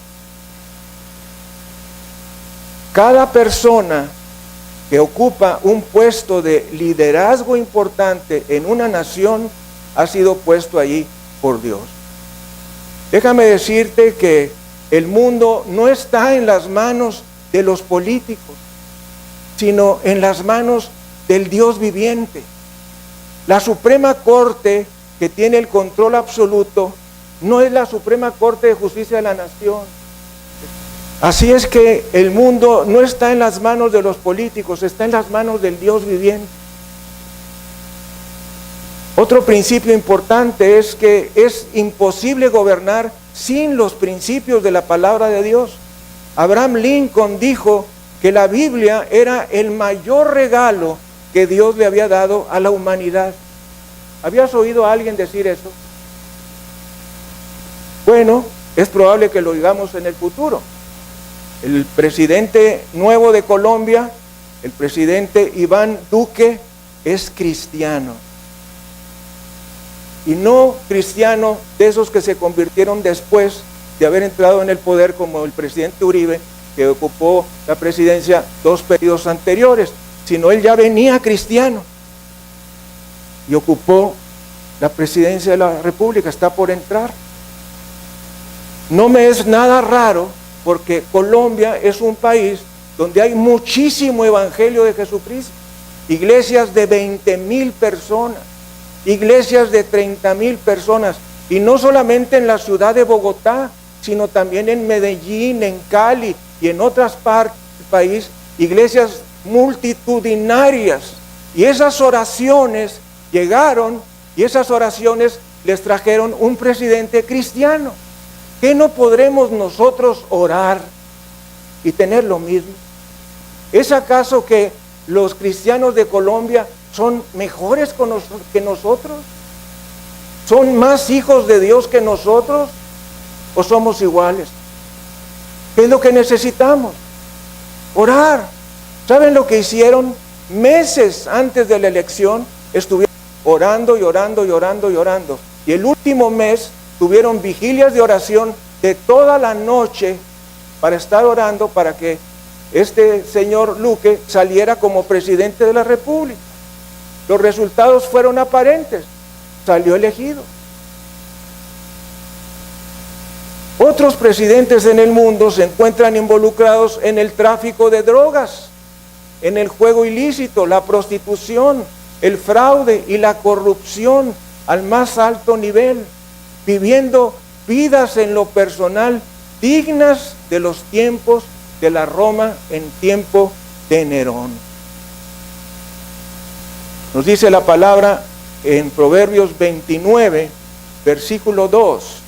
[SPEAKER 1] Cada persona que ocupa un puesto de liderazgo importante en una nación ha sido puesto allí por Dios. Déjame decirte que el mundo no está en las manos de los políticos, sino en las manos del Dios viviente. La Suprema Corte, que tiene el control absoluto, no es la Suprema Corte de Justicia de la Nación. Así es que el mundo no está en las manos de los políticos, está en las manos del Dios viviente. Otro principio importante es que es imposible gobernar sin los principios de la palabra de Dios. Abraham Lincoln dijo que la Biblia era el mayor regalo que Dios le había dado a la humanidad. ¿Habías oído a alguien decir eso? Bueno, es probable que lo oigamos en el futuro. El presidente nuevo de Colombia, el presidente Iván Duque, es cristiano. Y no cristiano de esos que se convirtieron después de haber entrado en el poder, como el presidente Uribe, que ocupó la presidencia 2 periodos anteriores, sino él ya venía cristiano y ocupó la presidencia de la República, está por entrar. No me es nada raro, porque Colombia es un país donde hay muchísimo evangelio de Jesucristo, iglesias de 20,000 personas, iglesias de 30,000 personas, y no solamente en la ciudad de Bogotá, sino también en Medellín, en Cali y en otras partes del país, iglesias multitudinarias. Y esas oraciones llegaron, y esas oraciones les trajeron un presidente cristiano. ¿Qué no podremos nosotros orar y tener lo mismo? ¿Es acaso que los cristianos de Colombia son mejores que nosotros? ¿Son más hijos de Dios que nosotros? ¿O somos iguales? ¿Qué es lo que necesitamos? Orar. ¿Saben lo que hicieron? Meses antes de la elección estuvieron orando y orando y orando y orando. Y el último mes tuvieron vigilias de oración de toda la noche para estar orando para que este señor Luque saliera como presidente de la República. Los resultados fueron aparentes. Salió elegido. Otros presidentes en el mundo se encuentran involucrados en el tráfico de drogas, en el juego ilícito, la prostitución, el fraude y la corrupción al más alto nivel, viviendo vidas en lo personal dignas de los tiempos de la Roma en tiempo de Nerón. Nos dice la palabra en Proverbios 29, versículo 2.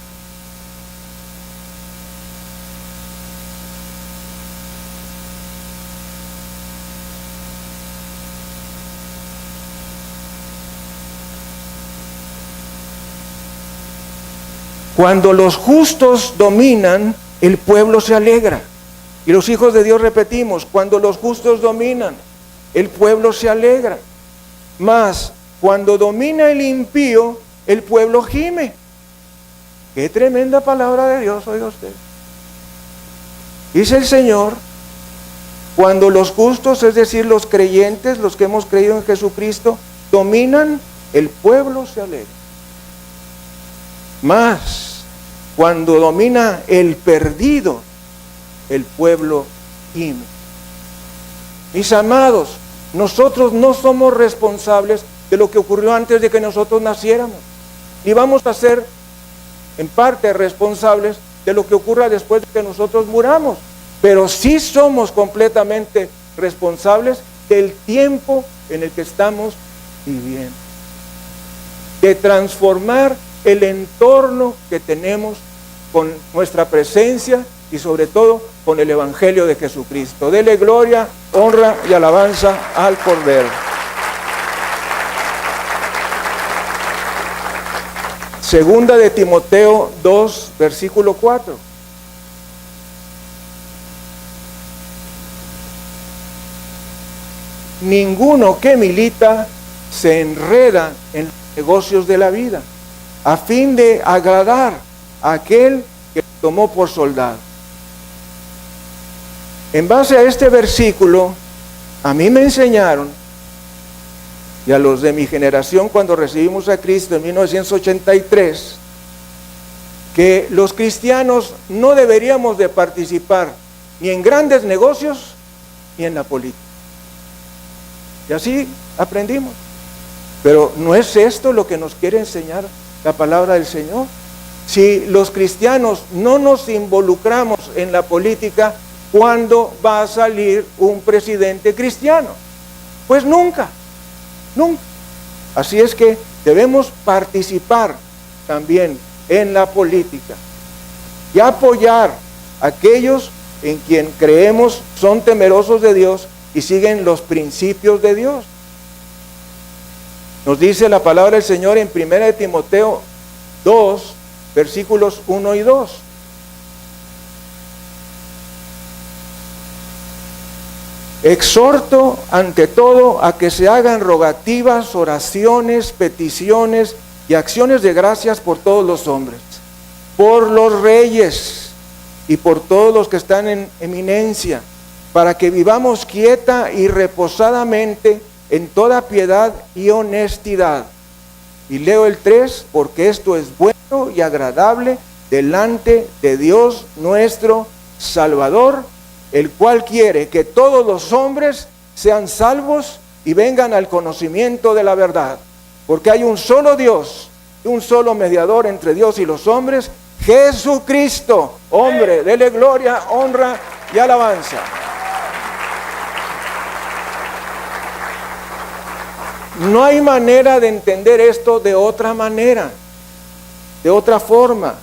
[SPEAKER 1] Cuando los justos dominan, el pueblo se alegra. Y los hijos de Dios repetimos, cuando los justos dominan, el pueblo se alegra. Mas, cuando domina el impío, el pueblo gime. Qué tremenda palabra de Dios, oiga usted. Dice el Señor, cuando los justos, es decir, los creyentes, los que hemos creído en Jesucristo, dominan, el pueblo se alegra. Mas, cuando domina el perdido, el pueblo gime. Mis amados, nosotros no somos responsables de lo que ocurrió antes de que nosotros naciéramos, ni vamos a ser en parte responsables de lo que ocurra después de que nosotros muramos, pero sí somos completamente responsables del tiempo en el que estamos viviendo, de transformar el entorno que tenemos con nuestra presencia y sobre todo con el Evangelio de Jesucristo. Dele gloria, honra y alabanza al Cordero. Segunda de Timoteo 2, versículo 4. Ninguno que milita se enreda en los negocios de la vida, a fin de agradar a aquel que tomó por soldado. En base a este versículo, a mí me enseñaron, y a los de mi generación cuando recibimos a Cristo en 1983, que los cristianos no deberíamos de participar ni en grandes negocios ni en la política. Y así aprendimos. Pero ¿no es esto lo que nos quiere enseñar la palabra del Señor? Si los cristianos no nos involucramos en la política, ¿cuándo va a salir un presidente cristiano? Pues nunca, nunca. Así es que debemos participar también en la política y apoyar a aquellos en quien creemos son temerosos de Dios y siguen los principios de Dios. Nos dice la palabra del Señor en 1 Timoteo 2, versículos 1 y 2. Exhorto ante todo a que se hagan rogativas, oraciones, peticiones y acciones de gracias por todos los hombres, por los reyes y por todos los que están en eminencia, para que vivamos quieta y reposadamente en toda piedad y honestidad. Y leo el 3, porque esto es bueno y agradable delante de Dios nuestro Salvador, el cual quiere que todos los hombres sean salvos y vengan al conocimiento de la verdad. Porque hay un solo Dios, un solo mediador entre Dios y los hombres, Jesucristo, hombre, dele gloria, honra y alabanza. No hay manera de entender esto de otra manera, de otra forma.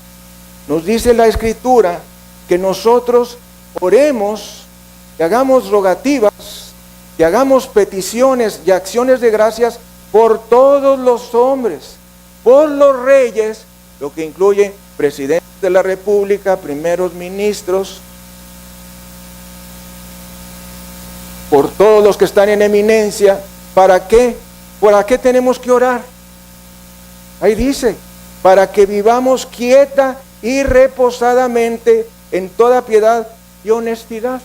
[SPEAKER 1] Nos dice la Escritura que nosotros oremos, que hagamos rogativas, que hagamos peticiones y acciones de gracias por todos los hombres, por los reyes, lo que incluye presidentes de la República, primeros ministros, por todos los que están en eminencia. ¿Para qué? ¿Para qué tenemos que orar? Ahí dice, para que vivamos quieta y reposadamente en toda piedad y honestidad.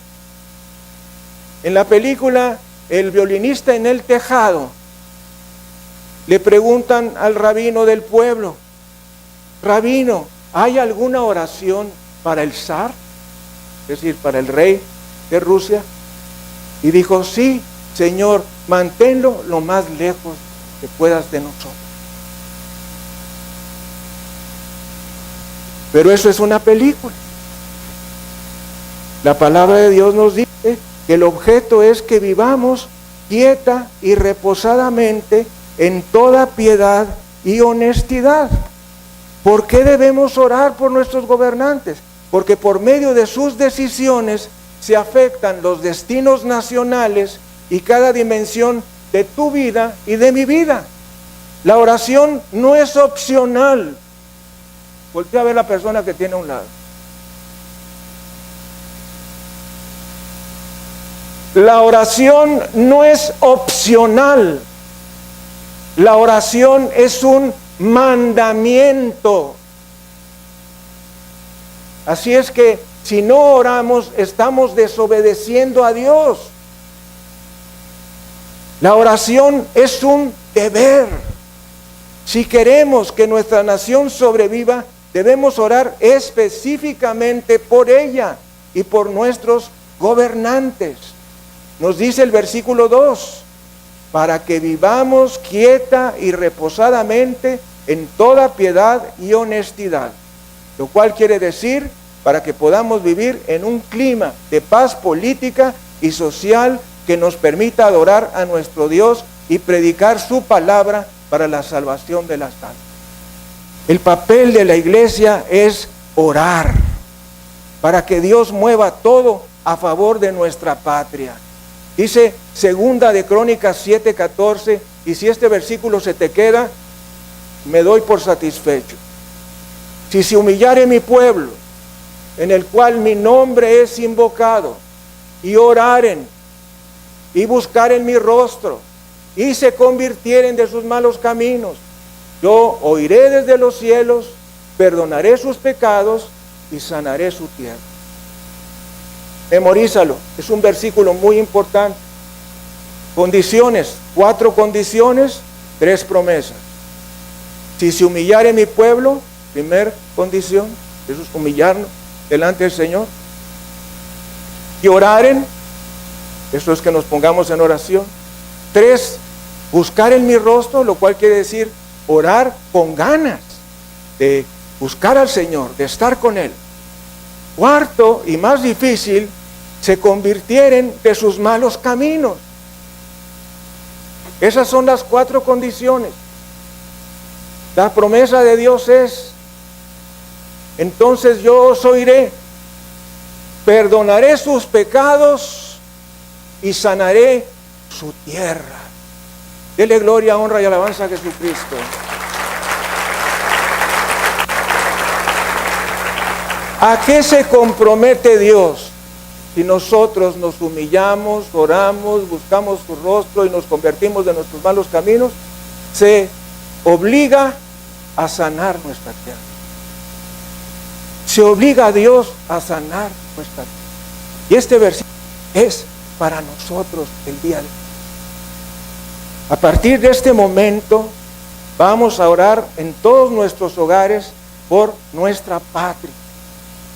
[SPEAKER 1] En la película El violinista en el tejado, le preguntan al rabino del pueblo: rabino, ¿hay alguna oración para el zar? Es decir, para el rey de Rusia. Y dijo: sí, Señor, manténlo lo más lejos que puedas de nosotros. Pero eso es una película. La palabra de Dios nos dice que el objeto es que vivamos quieta y reposadamente en toda piedad y honestidad. ¿Por qué debemos orar por nuestros gobernantes? Porque por medio de sus decisiones se afectan los destinos nacionales y cada dimensión de tu vida y de mi vida. La oración no es opcional. Voltea a ver a la persona que tiene a un lado. La oración no es opcional. La oración es un mandamiento. Así es que si no oramos, estamos desobedeciendo a Dios. La oración es un deber. Si queremos que nuestra nación sobreviva, debemos orar específicamente por ella y por nuestros gobernantes. Nos dice el versículo 2, para que vivamos quieta y reposadamente en toda piedad y honestidad. Lo cual quiere decir, para que podamos vivir en un clima de paz política y social que nos permita adorar a nuestro Dios y predicar su palabra para la salvación de las almas. El papel de la iglesia es orar para que Dios mueva todo a favor de nuestra patria. Dice Segunda de Crónicas 7:14, y si este versículo se te queda, me doy por satisfecho. Si se humillare mi pueblo, en el cual mi nombre es invocado, y oraren, y buscaren mi rostro, y se convirtieren de sus malos caminos, yo oiré desde los cielos, perdonaré sus pecados y sanaré su tierra. Memorízalo, es un versículo muy importante. Condiciones, 4 condiciones, 3 promesas. Si se humillare mi pueblo, primer condición, eso es humillarnos delante del Señor. Y oraren, eso es que nos pongamos en oración. 3, buscar en mi rostro, lo cual quiere decir orar con ganas de buscar al Señor, de estar con Él. 4, y más difícil, se convirtieren de sus malos caminos. Esas son las 4 condiciones. La promesa de Dios es: entonces yo os oiré, perdonaré sus pecados y sanaré su tierra. Dele gloria, honra y alabanza a Jesucristo. ¿A qué se compromete Dios? Si nosotros nos humillamos, oramos, buscamos su rostro y nos convertimos de nuestros malos caminos, se obliga a sanar nuestra tierra. Se obliga a Dios a sanar nuestra tierra. Y este versículo es para nosotros el día de hoy. A partir de este momento vamos a orar en todos nuestros hogares por nuestra patria,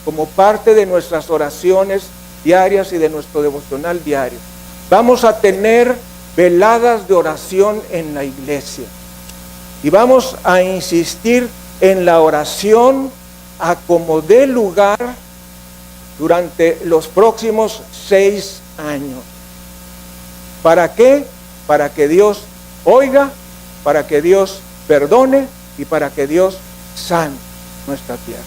[SPEAKER 1] como parte de nuestras oraciones diarias y de nuestro devocional diario. Vamos a tener veladas de oración en la iglesia y vamos a insistir en la oración a como dé lugar durante los próximos 6 años. ¿Para qué? Para que Dios oiga, para que Dios perdone y para que Dios sane nuestra tierra.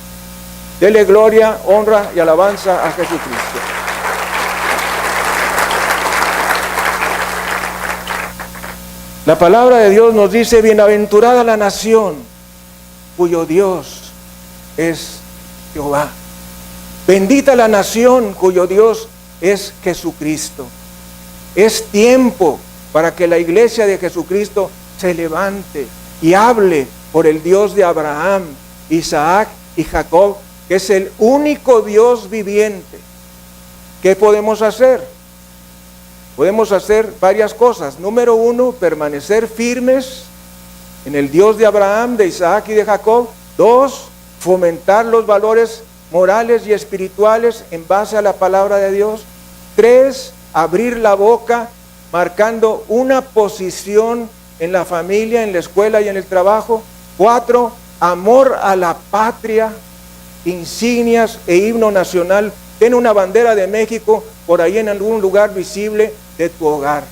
[SPEAKER 1] Dele gloria, honra y alabanza a Jesucristo. La palabra de Dios nos dice: bienaventurada la nación cuyo Dios es Jehová. Bendita la nación cuyo Dios es Jesucristo. Es tiempo para que la iglesia de Jesucristo se levante y hable por el Dios de Abraham, Isaac y Jacob, que es el único Dios viviente. ¿Qué podemos hacer? Podemos hacer varias cosas. Número 1, permanecer firmes en el Dios de Abraham, de Isaac y de Jacob. 2, fomentar los valores morales y espirituales en base a la palabra de Dios. 3, abrir la boca, marcando una posición en la familia, en la escuela y en el trabajo. 4, amor a la patria, insignias e himno nacional. Ten una bandera de México por ahí en algún lugar visible de tu hogar,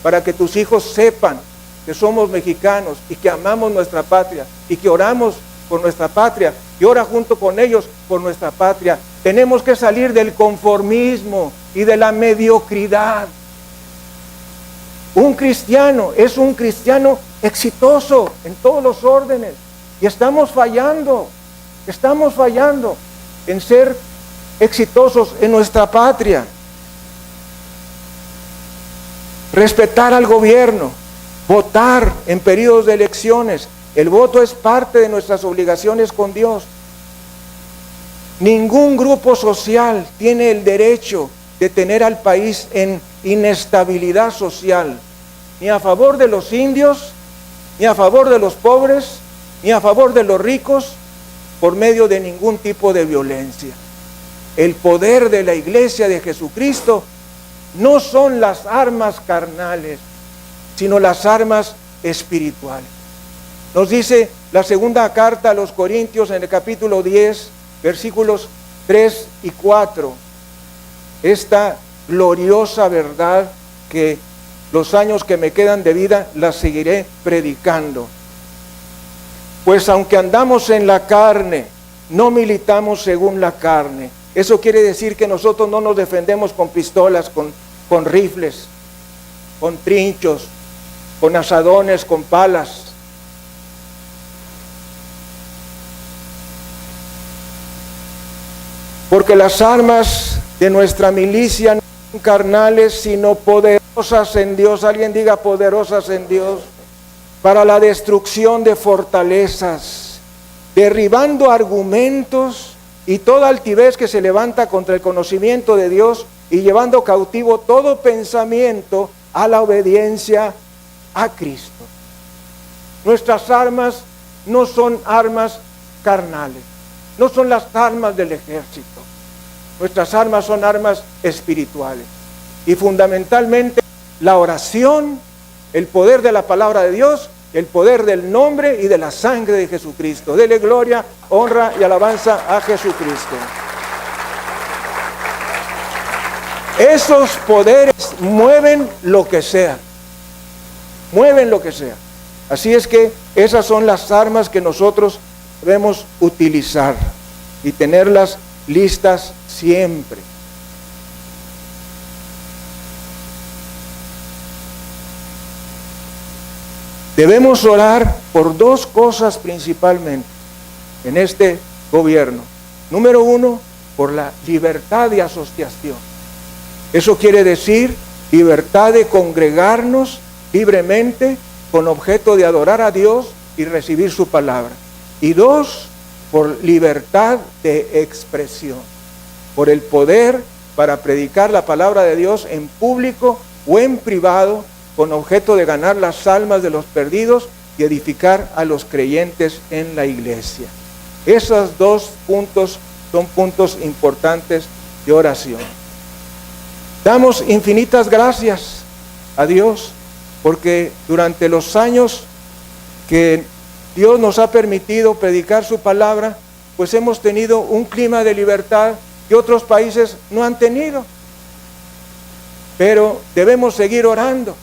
[SPEAKER 1] para que tus hijos sepan que somos mexicanos y que amamos nuestra patria y que oramos por nuestra patria y ora junto con ellos por nuestra patria. Tenemos que salir del conformismo y de la mediocridad. Un cristiano es un cristiano exitoso en todos los órdenes y estamos fallando en ser exitosos en nuestra patria. Respetar al gobierno, votar en periodos de elecciones. El voto es parte de nuestras obligaciones con Dios. Ningún grupo social tiene el derecho de tener al país en inestabilidad social, ni a favor de los indios, ni a favor de los pobres, ni a favor de los ricos, por medio de ningún tipo de violencia. El poder de la iglesia de Jesucristo no son las armas carnales, sino las armas espirituales. Nos dice la segunda carta a los Corintios en el capítulo 10, versículos 3 y 4, esta gloriosa verdad que los años que me quedan de vida la seguiré predicando. Pues aunque andamos en la carne, no militamos según la carne. Eso quiere decir que nosotros no nos defendemos con pistolas, con rifles, con trinchos, con asadones, con palas. Porque las armas de nuestra milicia no son carnales, sino poderosas en Dios. Alguien diga: poderosas en Dios, para la destrucción de fortalezas, derribando argumentos y toda altivez que se levanta contra el conocimiento de Dios, y llevando cautivo todo pensamiento a la obediencia a Cristo. Nuestras armas no son armas carnales, no son las armas del ejército. Nuestras armas son armas espirituales. Y fundamentalmente la oración, el poder de la palabra de Dios, el poder del nombre y de la sangre de Jesucristo. Dele gloria, honra y alabanza a Jesucristo. Esos poderes mueven lo que sea. Mueven lo que sea. Así es que esas son las armas que nosotros debemos utilizar y tenerlas listas siempre. Debemos orar por dos cosas principalmente en este gobierno. Número uno, por la libertad de asociación. Eso quiere decir libertad de congregarnos libremente con objeto de adorar a Dios y recibir su palabra. Y dos, por libertad de expresión, por el poder para predicar la palabra de Dios en público o en privado, con objeto de ganar las almas de los perdidos y edificar a los creyentes en la iglesia. Esos dos puntos son puntos importantes de oración. Damos infinitas gracias a Dios porque durante los años que Dios nos ha permitido predicar su palabra, pues hemos tenido un clima de libertad que otros países no han tenido. Pero debemos seguir orando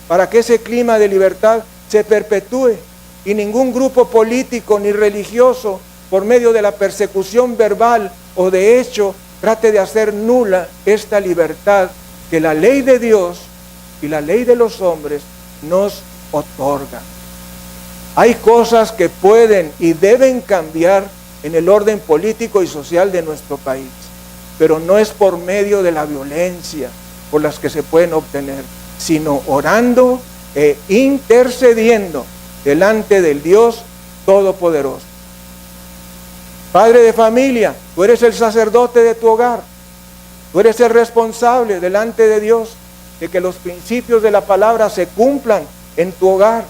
[SPEAKER 1] para que ese clima de libertad se perpetúe y ningún grupo político ni religioso, por medio de la persecución verbal o de hecho, trate de hacer nula esta libertad que la ley de Dios y la ley de los hombres nos otorgan. Hay cosas que pueden y deben cambiar en el orden político y social de nuestro país, pero no es por medio de la violencia por las que se pueden obtener, sino orando e intercediendo delante del Dios Todopoderoso. Padre de familia, tú eres el sacerdote de tu hogar, tú eres el responsable delante de Dios de que los principios de la palabra se cumplan en tu hogar.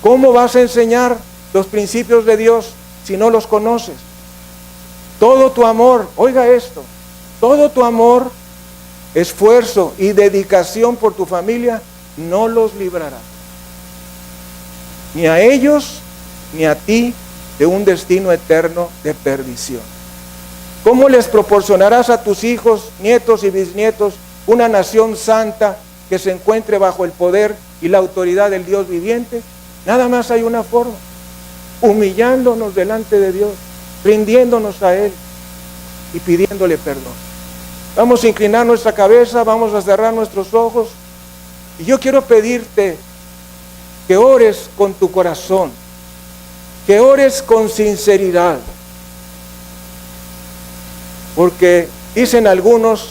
[SPEAKER 1] ¿Cómo vas a enseñar los principios de Dios si no los conoces? Todo tu amor, oiga esto, todo tu amor, esfuerzo y dedicación por tu familia no los librará, ni a ellos ni a ti, de un destino eterno de perdición. ¿Cómo les proporcionarás a tus hijos, nietos y bisnietos una nación santa que se encuentre bajo el poder y la autoridad del Dios viviente? Nada más hay una forma: humillándonos delante de Dios, rindiéndonos a Él y pidiéndole perdón. Vamos a inclinar nuestra cabeza, vamos a cerrar nuestros ojos y yo quiero pedirte que ores con tu corazón, que ores con sinceridad, porque dicen algunos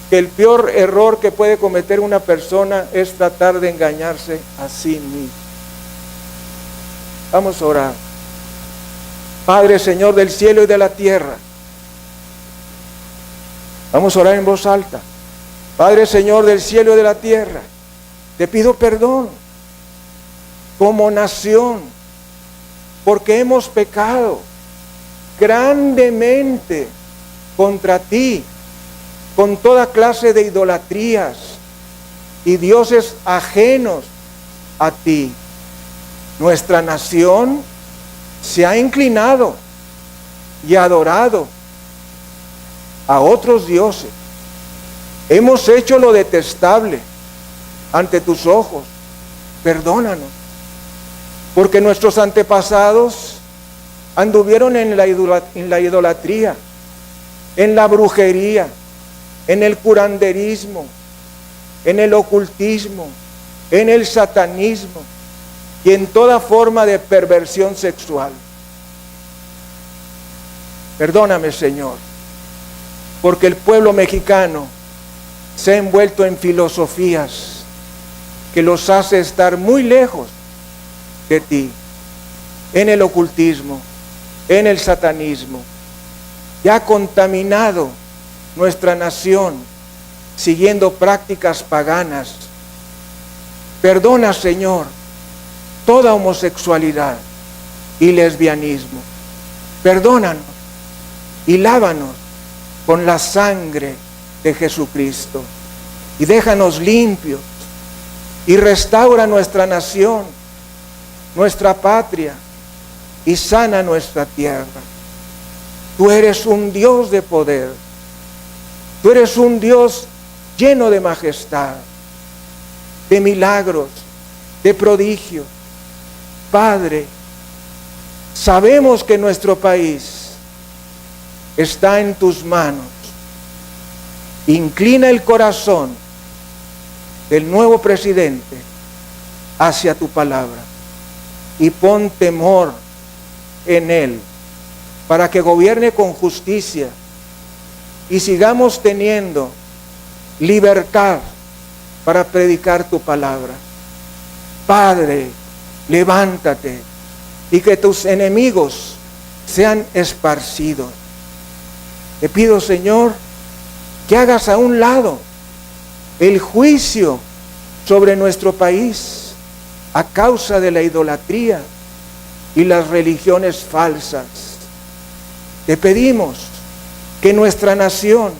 [SPEAKER 1] que el peor error que puede cometer una persona es tratar de engañarse a sí mismo. Vamos a orar. Padre, Señor del cielo y de la tierra, vamos a orar en voz alta. Padre, Señor del cielo y de la tierra, te pido perdón como nación, porque hemos pecado grandemente contra ti, con toda clase de idolatrías y dioses ajenos a ti. Nuestra nación se ha inclinado y adorado a otros dioses. Hemos hecho lo detestable ante tus ojos. Perdónanos, porque nuestros antepasados anduvieron en la idolatría, en la brujería, en el curanderismo, en el ocultismo, en el satanismo y en toda forma de perversión sexual. Perdóname, Señor, porque el pueblo mexicano se ha envuelto en filosofías que los hace estar muy lejos de ti, en el ocultismo, en el satanismo, y ha contaminado nuestra nación siguiendo prácticas paganas. Perdona, Señor, toda homosexualidad y lesbianismo. Perdónanos y lávanos con la sangre de Jesucristo y déjanos limpios y restaura nuestra nación, nuestra patria, y sana nuestra tierra. Tú eres un Dios de poder, tú eres un Dios lleno de majestad, de milagros, de prodigios. Padre, sabemos que nuestro país está en tus manos. Inclina el corazón del nuevo presidente hacia tu palabra y pon temor en él para que gobierne con justicia y sigamos teniendo libertad para predicar tu palabra. Padre, levántate y que tus enemigos sean esparcidos. Te pido, Señor, que hagas a un lado el juicio sobre nuestro país a causa de la idolatría y las religiones falsas. Te pedimos que nuestra nación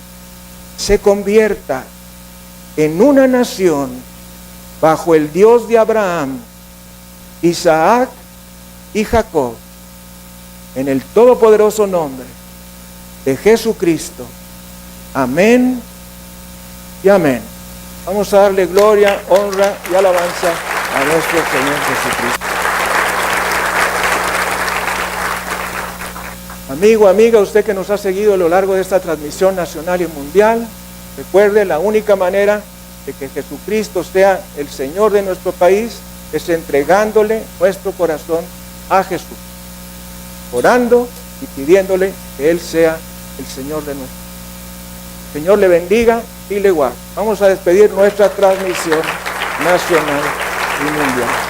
[SPEAKER 1] se convierta en una nación bajo el Dios de Abraham, Isaac y Jacob, en el todopoderoso nombre de Jesucristo. Amén y amén. Vamos a darle gloria, honra y alabanza a nuestro Señor Jesucristo. Amigo, amiga, usted que nos ha seguido a lo largo de esta transmisión nacional y mundial, recuerde, la única manera de que Jesucristo sea el Señor de nuestro país es entregándole nuestro corazón a Jesús, orando y pidiéndole que Él sea el Señor de nuestro país. El Señor le bendiga y le guarde. Vamos a despedir nuestra transmisión nacional y mundial.